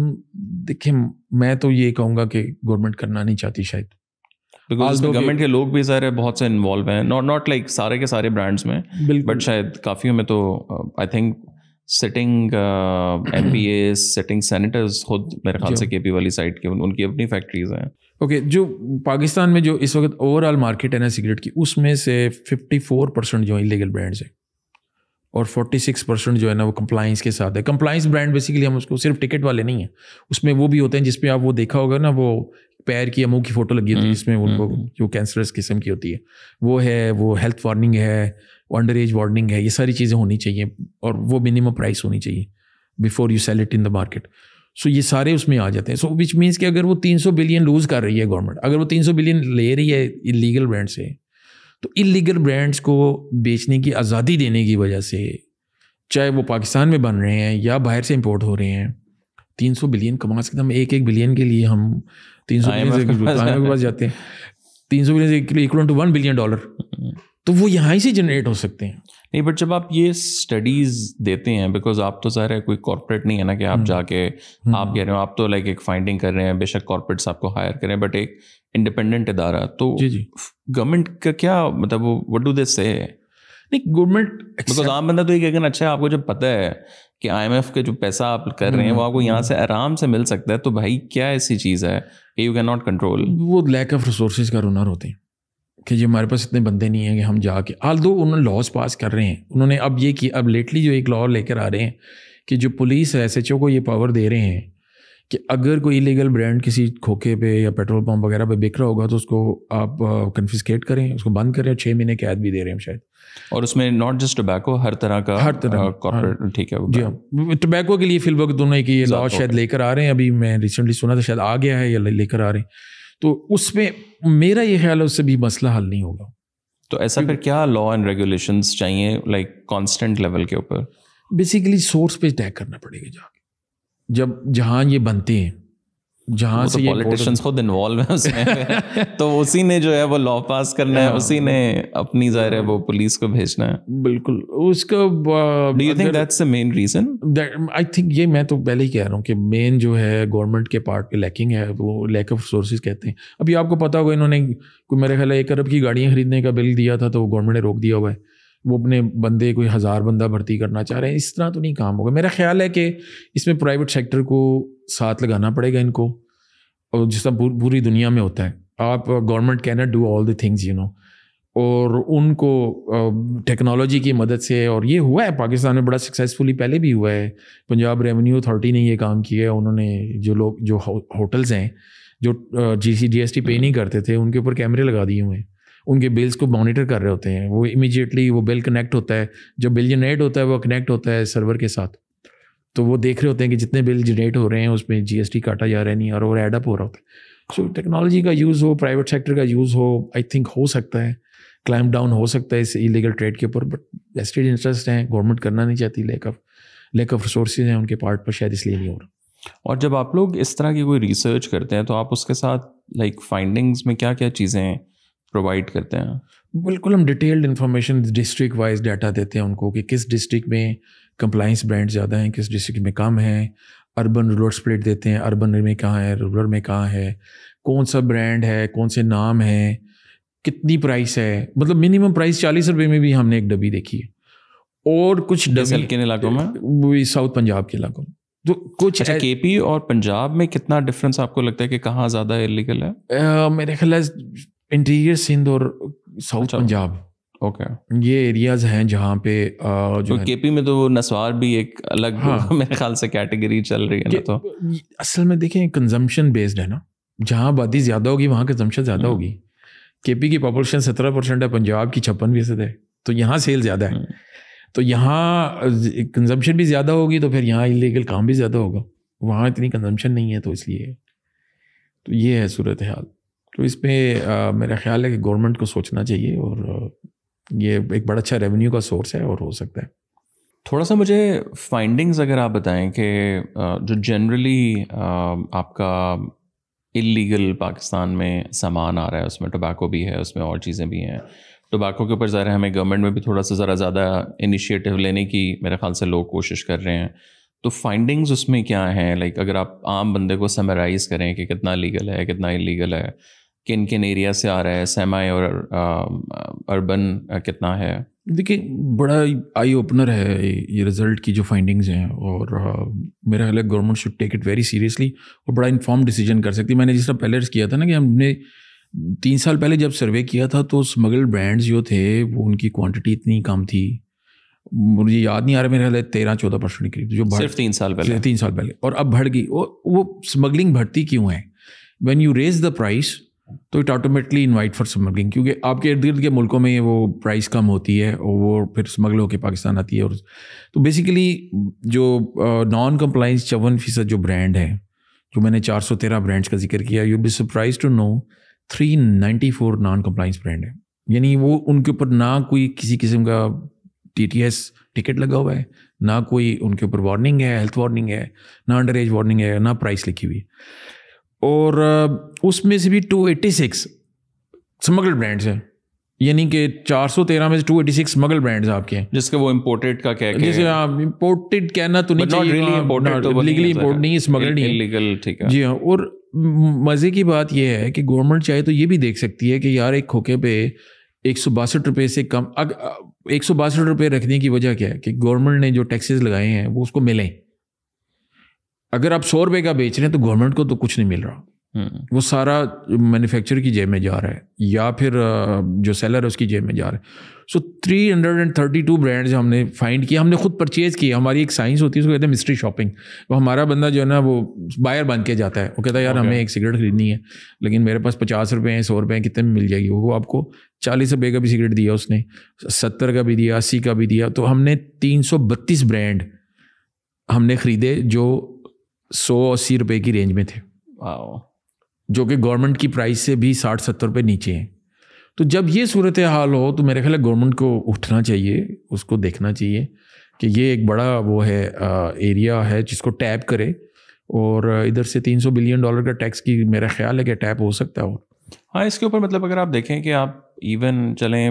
دیکھیں, میں تو یہ کہوں گا کہ گورنمنٹ کرنا نہیں چاہتی شاید, بیکاز گورنمنٹ کے لوگ بھی ظاہر بہت سے انوالو ہیں, ناٹ لائک سارے کے سارے برانڈس میں, بٹ شاید کافیوں میں تو I think sitting MPs, sitting senators خود میرے خیال سے کے پی والی سائڈ کے ان کی اپنی فیکٹریز ہیں. اوکے, جو پاکستان میں جو اس وقت اوور آل مارکیٹ ہے نا سگریٹ کی, اس میں سے 54% جو انلیگل برانڈز ہیں اور 46% جو ہے نا وہ کمپلائنس کے ساتھ ہے. کمپلائنس برانڈ بیسیکلی ہم اس کو صرف ٹکٹ والے نہیں ہیں, اس میں وہ بھی ہوتے ہیں جس پہ آپ وہ دیکھا ہوگا نا, وہ پیر کی یا منہ کی فوٹو لگی ہوتی ہے جس میں ان کو جو کینسرس قسم کی ہوتی ہے وہ ہے, وہ ہیلتھ وارننگ ہے, انڈر ایج وارننگ ہے, یہ ساری چیزیں ہونی چاہیے, اور وہ منیمم پرائس ہونی چاہیے before you sell it in the market. So یہ سارے اس میں آ جاتے ہیں. سو وچ مینس کہ اگر وہ 300 بلین لوز کر رہی ہے گورنمنٹ, اگر وہ 300 بلین لے رہی ہے انلیگل برانڈ سے, تو انلیگل برانڈس کو بیچنے کی آزادی دینے کی وجہ سے, چاہے وہ پاکستان میں بن رہے ہیں یا باہر سے امپورٹ ہو رہے ہیں, 300 بلین کم از کم 1 بلین کے لیے ہم 300 بلین کے پاس جاتے ہیں, 300 بلین ایکویلنٹ ٹو $1 بلین, تو وہ یہاں ہی سے جنریٹ ہو سکتے ہیں. نہیں بٹ جب آپ یہ اسٹڈیز دیتے ہیں, بیکاز آپ تو ظاہر ہے کوئی کارپوریٹ نہیں ہے نا کہ آپ جا کے آپ کہہ رہے ہو, آپ تو لائک ایک فائنڈنگ کر رہے ہیں, بے شک کارپوریٹس آپ کو ہائر کریں, بٹ ایک انڈیپینڈنٹ ادارہ, تو گورنمنٹ کا کیا مطلب, وٹ ڈو دے سے؟ نہیں گورنمنٹ بیکاز عام بندہ تو یہ کہ اچھا آپ کو جب پتہ ہے کہ آئی ایم ایف کے جو پیسہ آپ کر رہے ہیں وہ آپ کو یہاں سے آرام سے مل سکتا ہے, تو بھائی کیا ایسی چیز ہے کہ یو کین ناٹ کنٹرول؟ وہ لیک آف ریسورسز کا رونر ہوتے ہیں کہ جو ہمارے پاس اتنے بندے نہیں ہیں کہ ہم جا کے, آلدو انہوں نے لاز پاس کر رہے ہیں, انہوں نے اب یہ کی, اب لیٹلی جو ایک لا لے کر آ رہے ہیں کہ جو پولیس ہے ایس ایچ او کو یہ پاور دے رہے ہیں کہ اگر کوئی ایلیگل برانڈ کسی کھوکے پہ یا پیٹرول پمپ وغیرہ پہ بک رہا ہوگا تو اس کو آپ کنفسکیٹ کریں, اس کو بند کریں, 6 مہینے قید بھی دے رہے ہیں شاید. اور اس میں ناٹ جسٹ ٹوبیکو, ہر طرح کا کارپوریٹ, ٹھیک ہے جی ہاں, ٹوبیکو کے لیے فی الوقت دونوں کی یہ لا شاید لے کر آ رہے ہیں, ابھی میں ریسنٹلی سنا تھا شاید آ گیا ہے یا لے کر آ رہے ہیں, تو اس میں میرا یہ خیال ہے اس سے بھی مسئلہ حل نہیں ہوگا. تو ایسا پھر کیا لا اینڈ ریگولیشنس چاہیے لائک کانسٹنٹ لیول کے اوپر؟ بیسیکلی سورس پہ اٹیک کرنا پڑے گا جا کے, جب جہاں یہ بنتے ہیں جہاں سے پولیٹیشنز خود انوالو ہیں اس میں, تو اسی نے جو ہے وہ لا پاس کرنا ہے, اسی نے اپنی ظاہر ہے وہ پولیس کو بھیجنا ہے. بالکل اس کا do you think that's the main reason? I think یہ میں تو پہلے ہی کہہ رہا ہوں کہ مین جو ہے گورنمنٹ کے پارٹ پہ لیکنگ ہے, وہ لیک آف ریسورسز کہتے ہیں. ابھی آپ کو پتا ہوگا انہوں نے کوئی میرے خیال ہے 1 ارب کی گاڑیاں خریدنے کا بل دیا تھا, تو گورنمنٹ نے روک دیا ہوا ہے. وہ اپنے بندے کوئی 1000 بندہ بھرتی کرنا چاہ رہے ہیں, اس طرح تو نہیں کام ہوگا. میرا خیال ہے کہ اس میں پرائیویٹ سیکٹر کو ساتھ لگانا پڑے گا ان کو, اور جس طرح پوری دنیا میں ہوتا ہے. آپ government can not do all the things you know, اور ان کو ٹیکنالوجی کی مدد سے, اور یہ ہوا ہے پاکستان میں بڑا سکسیزفلی, پہلے بھی ہوا ہے. پنجاب ریونیو اتھارٹی نے یہ کام کیا ہے, انہوں نے جو لوگ جو ہوٹلز ہیں جو جی ایس ٹی پے نہیں کرتے تھے ان کے اوپر کیمرے لگا دیے ہوئے ہیں, ان کے بلز کو مانیٹر کر رہے ہوتے ہیں. وہ امیجیٹلی وہ بل کنیکٹ ہوتا ہے, جب بل جنریٹ ہوتا ہے وہ کنیکٹ ہوتا ہے سرور کے ساتھ, تو وہ دیکھ رہے ہوتے ہیں کہ جتنے بل جنریٹ ہو رہے ہیں اس میں جی ایس ٹی کاٹا جا رہا ہے نہیں, اور ایڈ اپ ہو رہا ہوتا ہے. سو ٹیکنالوجی کا یوز ہو, پرائیویٹ سیکٹر کا یوز ہو, آئی تھنک ہو سکتا ہے, کلائم ڈاؤن ہو سکتا ہے اس ایلیگل ٹریڈ کے اوپر. بٹ ویسٹیڈ انٹرسٹ ہیں, گورنمنٹ کرنا نہیں چاہتی, لیک آف ریسورسز ہیں ان کے پارٹ پر, شاید اس لیے نہیں ہو رہا. اور جب آپ لوگ اس طرح کی کوئی ریسرچ کرتے ہیں تو آپ اس کے ساتھ لائک فائنڈنگز میں کیا کیا چیزیں پرووائڈ کرتے ہیں؟ بالکل, ہم detailed information district wise data دیتے ہیں ان کو کہ کس ڈسٹرکٹ میں کمپلائنس برانڈ زیادہ ہیں, کس ڈسٹرکٹ میں کم ہیں. اربن رورل اسپلٹ دیتے ہیں, اربن میں کہاں ہے, رورل میں کہاں ہے, کون سا برانڈ ہے, کون سے نام ہیں, کتنی پرائس ہے. مطلب منیمم پرائس 40 روپے میں بھی ہم نے ایک ڈبی دیکھی ہے, اور کچھ ڈبی کن علاقوں میں, وہی ساؤتھ پنجاب کے علاقوں میں. تو کچھ اچھا, کے پی اور پنجاب میں کتنا ڈفرینس آپ کو لگتا ہے کہ کہاں زیادہ انلیگل ہے؟ میرے خیال ہے انٹیریئر سندھ اور ساؤتھ پنجاب, اوکے, یہ ایریاز ہیں جہاں پہ جو کے پی میں تو وہ نسوار بھی ایک الگ میرے خیال سے کیٹیگری چل رہی ہے نا. تو اصل میں دیکھیں کنزمپشن بیسڈ ہے نا, جہاں آبادی زیادہ ہوگی وہاں کنزمپشن زیادہ ہوگی. کے پی کی پاپولیشن 17% ہے, پنجاب کی 56% ہے, تو یہاں سیل زیادہ ہے, تو یہاں کنزمپشن بھی زیادہ ہوگی, تو پھر یہاں انلیگل کام بھی زیادہ ہوگا. وہاں اتنی کنزمپشن نہیں ہے, تو اس لیے تو یہ ہے صورت حال. تو اس پہ میرا خیال ہے کہ گورنمنٹ کو سوچنا چاہیے, اور یہ ایک بڑا اچھا ریونیو کا سورس ہے, اور ہو سکتا ہے. تھوڑا سا مجھے فائنڈنگز اگر آپ بتائیں کہ جو جنرلی آپ کا اللیگل پاکستان میں سامان آ رہا ہے, اس میں ٹوبیکو بھی ہے, اس میں اور چیزیں بھی ہیں. ٹوبیکو کے اوپر ظاہر ہے ہمیں گورنمنٹ میں بھی تھوڑا سا ذرا زیادہ انیشیٹو لینے کی میرے خیال سے لوگ کوشش کر رہے ہیں. تو فائنڈنگز اس میں کیا ہیں, لائک اگر آپ عام بندے کو سمرائز کریں کہ کتنا لیگل ہے, کتنا انلیگل ہے, کن کن ایریا سے آ رہا ہے, سیمی اور اربن کتنا ہے؟ دیکھیے بڑا آئی اوپنر ہے یہ رزلٹ کی جو فائنڈنگز ہیں, اور میرا خیال ہے government should take it very seriously, اور بڑا انفارم ڈیسیجن کر سکتی. میں نے جس طرح پہلے کیا تھا نا کہ ہم نے 3 سال پہلے جب سروے کیا تھا تو اسمگل برانڈز جو تھے وہ ان کی کوانٹٹی اتنی کم تھی, مجھے یاد نہیں آ رہا, میرا خیال ہے 13-14% کے قریب, جو صرف 3 سال پہلے, اور اب بڑھ گئی. وہ اسمگلنگ بڑھتی کیوں ہے؟ When you raise the price تو it automatically invite for smuggling, کیونکہ آپ کے ارد گرد کے ملکوں میں وہ پرائز کم ہوتی ہے, اور وہ پھر اسمگل ہو کے پاکستان آتی ہے. اور تو بیسیکلی جو نان کمپلائنس 54% جو برانڈ ہے, جو میں نے 413 برانڈس کا ذکر کیا, you be surprise to know 394 non compliance brand ہے. یعنی وہ ان کے اوپر نہ کوئی کسی قسم کا TTS ٹکٹ لگا ہوا ہے, نہ کوئی ان کے اوپر وارننگ ہے, ہیلتھ وارننگ ہے, نہ انڈر ایج وارننگ ہے, نہ پرائس لکھی ہوئی. اور اس میں سے بھی 286 اسمگلڈ برانڈس ہیں, یعنی کہ 413 میں سے 286 اسمگل برانڈز آپ کے ہیں, جس کا وہ امپورٹڈ کا کیا جیسے آپ امپورٹڈ کہنا تو نہیں چاہیے, لیگلی امپورٹ نہیں ہے, اسمگل نہیں ہے, لیگل, ٹھیک ہے جی ہاں. اور مزے کی بات یہ ہے کہ گورنمنٹ چاہے تو یہ بھی دیکھ سکتی ہے کہ یار ایک کھوکے پہ 162 روپے سے کم, 162 روپے رکھنے کی وجہ کیا ہے کہ گورنمنٹ نے جو ٹیکسز لگائے ہیں وہ اس کو ملیں. اگر آپ 100 روپے کا بیچ رہے ہیں تو گورنمنٹ کو تو کچھ نہیں مل رہا, وہ سارا مینوفیکچر کی جیب میں جا رہا ہے یا پھر جو سیلر ہے اس کی جیب میں جا رہا ہے. سو 332 برانڈز ہم نے فائنڈ کیا, ہم نے خود پرچیز کیا. ہماری ایک سائنس ہوتی ہے, اس کو کہتے ہیں مسٹری شاپنگ. وہ ہمارا بندہ جو ہے نا وہ بائر بن کے جاتا ہے, وہ کہتا ہے یار ہمیں ایک سگریٹ خریدنی ہے لیکن میرے پاس 50 روپے ہیں, 100 روپے ہیں, کتنے میں مل جائے گی. وہ آپ کو 40 روپے کا بھی سگریٹ دیا اس نے, 70 کا بھی دیا, 80 کا بھی دیا. تو ہم نے 332 برانڈ ہم نے خریدے جو 180 روپے کی رینج میں تھے, جو کہ گورنمنٹ کی پرائس سے بھی 60-70 روپے نیچے ہیں. تو جب یہ صورتحال ہو تو میرے خیال ہے گورنمنٹ کو اٹھنا چاہیے, اس کو دیکھنا چاہیے کہ یہ ایک بڑا وہ ہے ایریا ہے جس کو ٹیپ کرے, اور ادھر سے $300 بلین کا ٹیکس کی میرا خیال ہے کہ ٹیپ ہو سکتا ہے. ہاں, اس کے اوپر مطلب اگر آپ دیکھیں کہ آپ ایون چلیں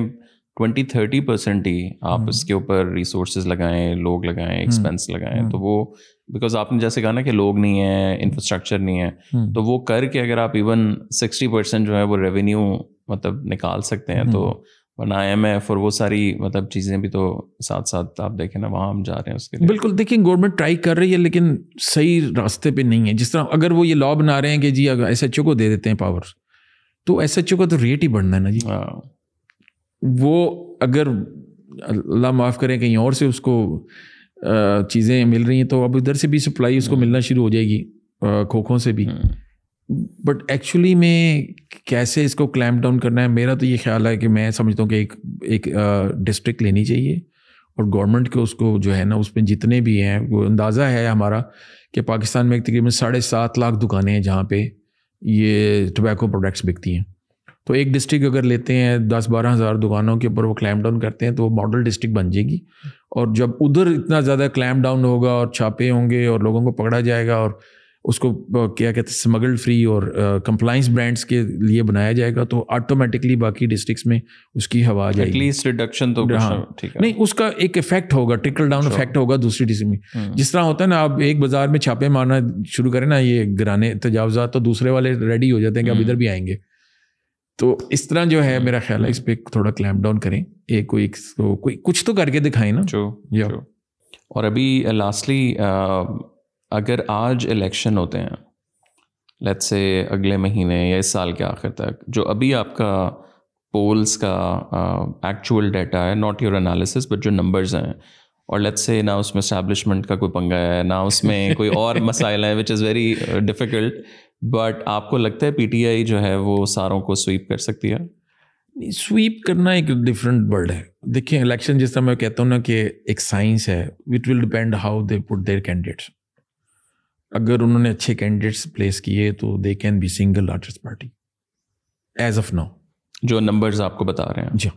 20-30% ہی آپ اس کے اوپر ریسورسز لگائیں, لوگ لگائیں, ایکسپینس لگائیں, تو وہ بیکاز آپ نے جیسے کہا نا کہ لوگ نہیں ہیں, انفراسٹرکچر نہیں ہے, تو وہ کر کے اگر آپ ایون 60% جو ہے وہ ریونیو مطلب نکال سکتے ہیں, تو ورنہ IMF اور وہ ساری مطلب چیزیں بھی تو ساتھ ساتھ آپ دیکھیں نا وہاں ہم جا رہے ہیں اس کے لیے. بالکل, دیکھیں گورنمنٹ ٹرائی کر رہی ہے لیکن صحیح راستے پہ نہیں ہے. جس طرح اگر وہ یہ لا بنا رہے ہیں کہ جی اگر SHO کو دے دیتے ہیں پاور, تو SHO کا تو ریٹ ہی بڑھنا ہے نا جی. وہ اگر اللہ معاف کریں کہیں اور سے اس کو چیزیں مل رہی ہیں تو اب ادھر سے بھی سپلائی اس کو ملنا شروع ہو جائے گی, کھوکھوں سے بھی. بٹ ایکچولی میں کیسے اس کو کلیمپ ڈاؤن کرنا ہے, میرا تو یہ خیال ہے کہ میں سمجھتا ہوں کہ ایک ڈسٹرکٹ لینی چاہیے, اور گورنمنٹ کو اس کو جو ہے نا اس میں جتنے بھی ہیں, وہ اندازہ ہے ہمارا کہ پاکستان میں تقریباً 7.5 لاکھ دکانیں ہیں جہاں پہ یہ ٹوبیکو پروڈکٹس بکتی ہیں. تو ایک ڈسٹرکٹ اگر لیتے ہیں 10-12 ہزار دکانوں کے اوپر وہ کلیمپ ڈاؤن کرتے ہیں تو وہ ماڈل ڈسٹرکٹ بن جائے گی. اور جب ادھر اتنا زیادہ کلیمپ ڈاؤن ہوگا اور چھاپے ہوں گے اور لوگوں کو پکڑا جائے گا اور اس کو کیا کہتے ہیں اسمگل فری اور کمپلائنس برانڈس کے لیے بنایا جائے گا, تو آٹومیٹکلی باقی ڈسٹرکٹس میں اس کی ہوا آ جائے گی. ریڈکشن تو نہیں, اس کا ایک افیکٹ ہوگا, ٹرکل ڈاؤن افیکٹ ہوگا دوسری ڈسٹرکٹ میں. جس طرح ہوتا ہے نا, آپ ایک بازار میں چھاپے مارنا شروع کریں نا یہ گرانے تجاوزات, تو دوسرے والے ریڈی ہو جاتے ہیں کہ اب ادھر بھی آئیں گے. تو اس طرح جو ہے میرا خیال ہے اس پہ تھوڑا کلیمپ ڈاؤن کریں, کوئی کچھ تو کر کے دکھائیں نا. اور ابھی لاسٹلی اگر آج الیکشن ہوتے ہیں لیٹس سے اگلے مہینے یا اس سال کے آخر تک, جو ابھی آپ کا پولز کا ایکچوئل ڈیٹا ہے, ناٹ یور انالیسس بٹ جو نمبرز ہیں, اور لیٹس سے نہ اس میں اسٹیبلشمنٹ کا کوئی پنگا ہے, نہ اس میں کوئی اور مسائل ہیں which is very difficult, but آپ کو لگتا ہے PTI جو ہے وہ ساروں کو سویپ کر سکتی ہے؟ سویپ کرنا ایک ڈفرینٹ ورڈ ہے. دیکھیں الیکشن جس طرح میں کہتا ہوں نا کہ ایک سائنس ہے, it will depend how they put their candidates. اگر انہوں نے اچھے کینڈیڈیٹس پلیس کیے تو they can be single largest party as of now, جو نمبرز آپ کو بتا رہے ہیں. جی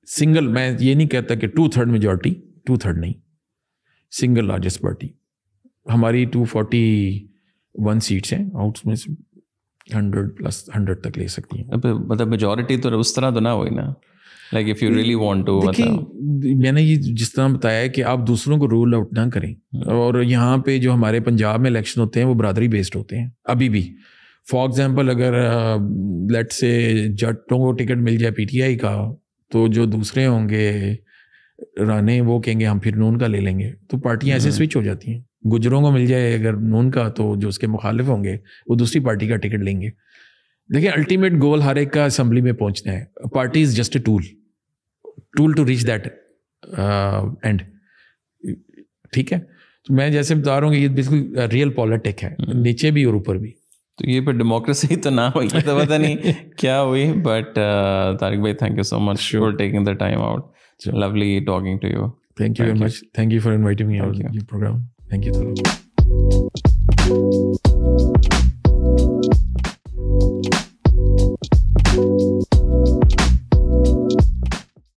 سنگل, میں یہ نہیں کہتا کہ 2/3 میجورٹی, 2/3 نہیں, سنگل لارجسٹ پارٹی. ہماری 241 سیٹس ہیں, آؤٹ میں 100+ تک لے سکتی ہیں. مطلب میجورٹی تو اس طرح تو نہ ہوئی نا, like if you really want to. میں نے یہ جس طرح بتایا کہ آپ دوسروں کو رول آؤٹ نہ کریں, اور یہاں پہ جو ہمارے پنجاب میں الیکشن ہوتے ہیں وہ برادری بیسڈ ہوتے ہیں ابھی بھی. فار ایگزامپل اگر لیٹ سے جٹوں کو ٹکٹ مل جائے PTI کا, تو جو دوسرے ہوں گے رانے وہ کہیں گے ہم پھر نون کا لے لیں گے, تو پارٹیاں ایسے سوئچ ہو جاتی ہیں. گجروں کو مل جائے اگر نون کا, تو جو اس کے مخالف ہوں گے وہ دوسری پارٹی کا ٹکٹ لیں گے. دیکھیں الٹیمیٹ گول ہر ایک کا اسمبلی میں پہنچنا ہے. Party is just a tool to reach that end. ٹھیک ہے, تو میں جیسے بتا رہا ہوں کہ یہ بالکل ریئل پالیٹک ہے, نیچے بھی اور اوپر بھی. تو یہ پھر ڈیموکریسی تو نہ ہوئی تو پتہ نہیں کیا ہوئی, بٹ طارق بھائی thank you so much for taking the time out. Lovely talking to you. Thank you very much. Thank you for inviting me on your programme. Thank you.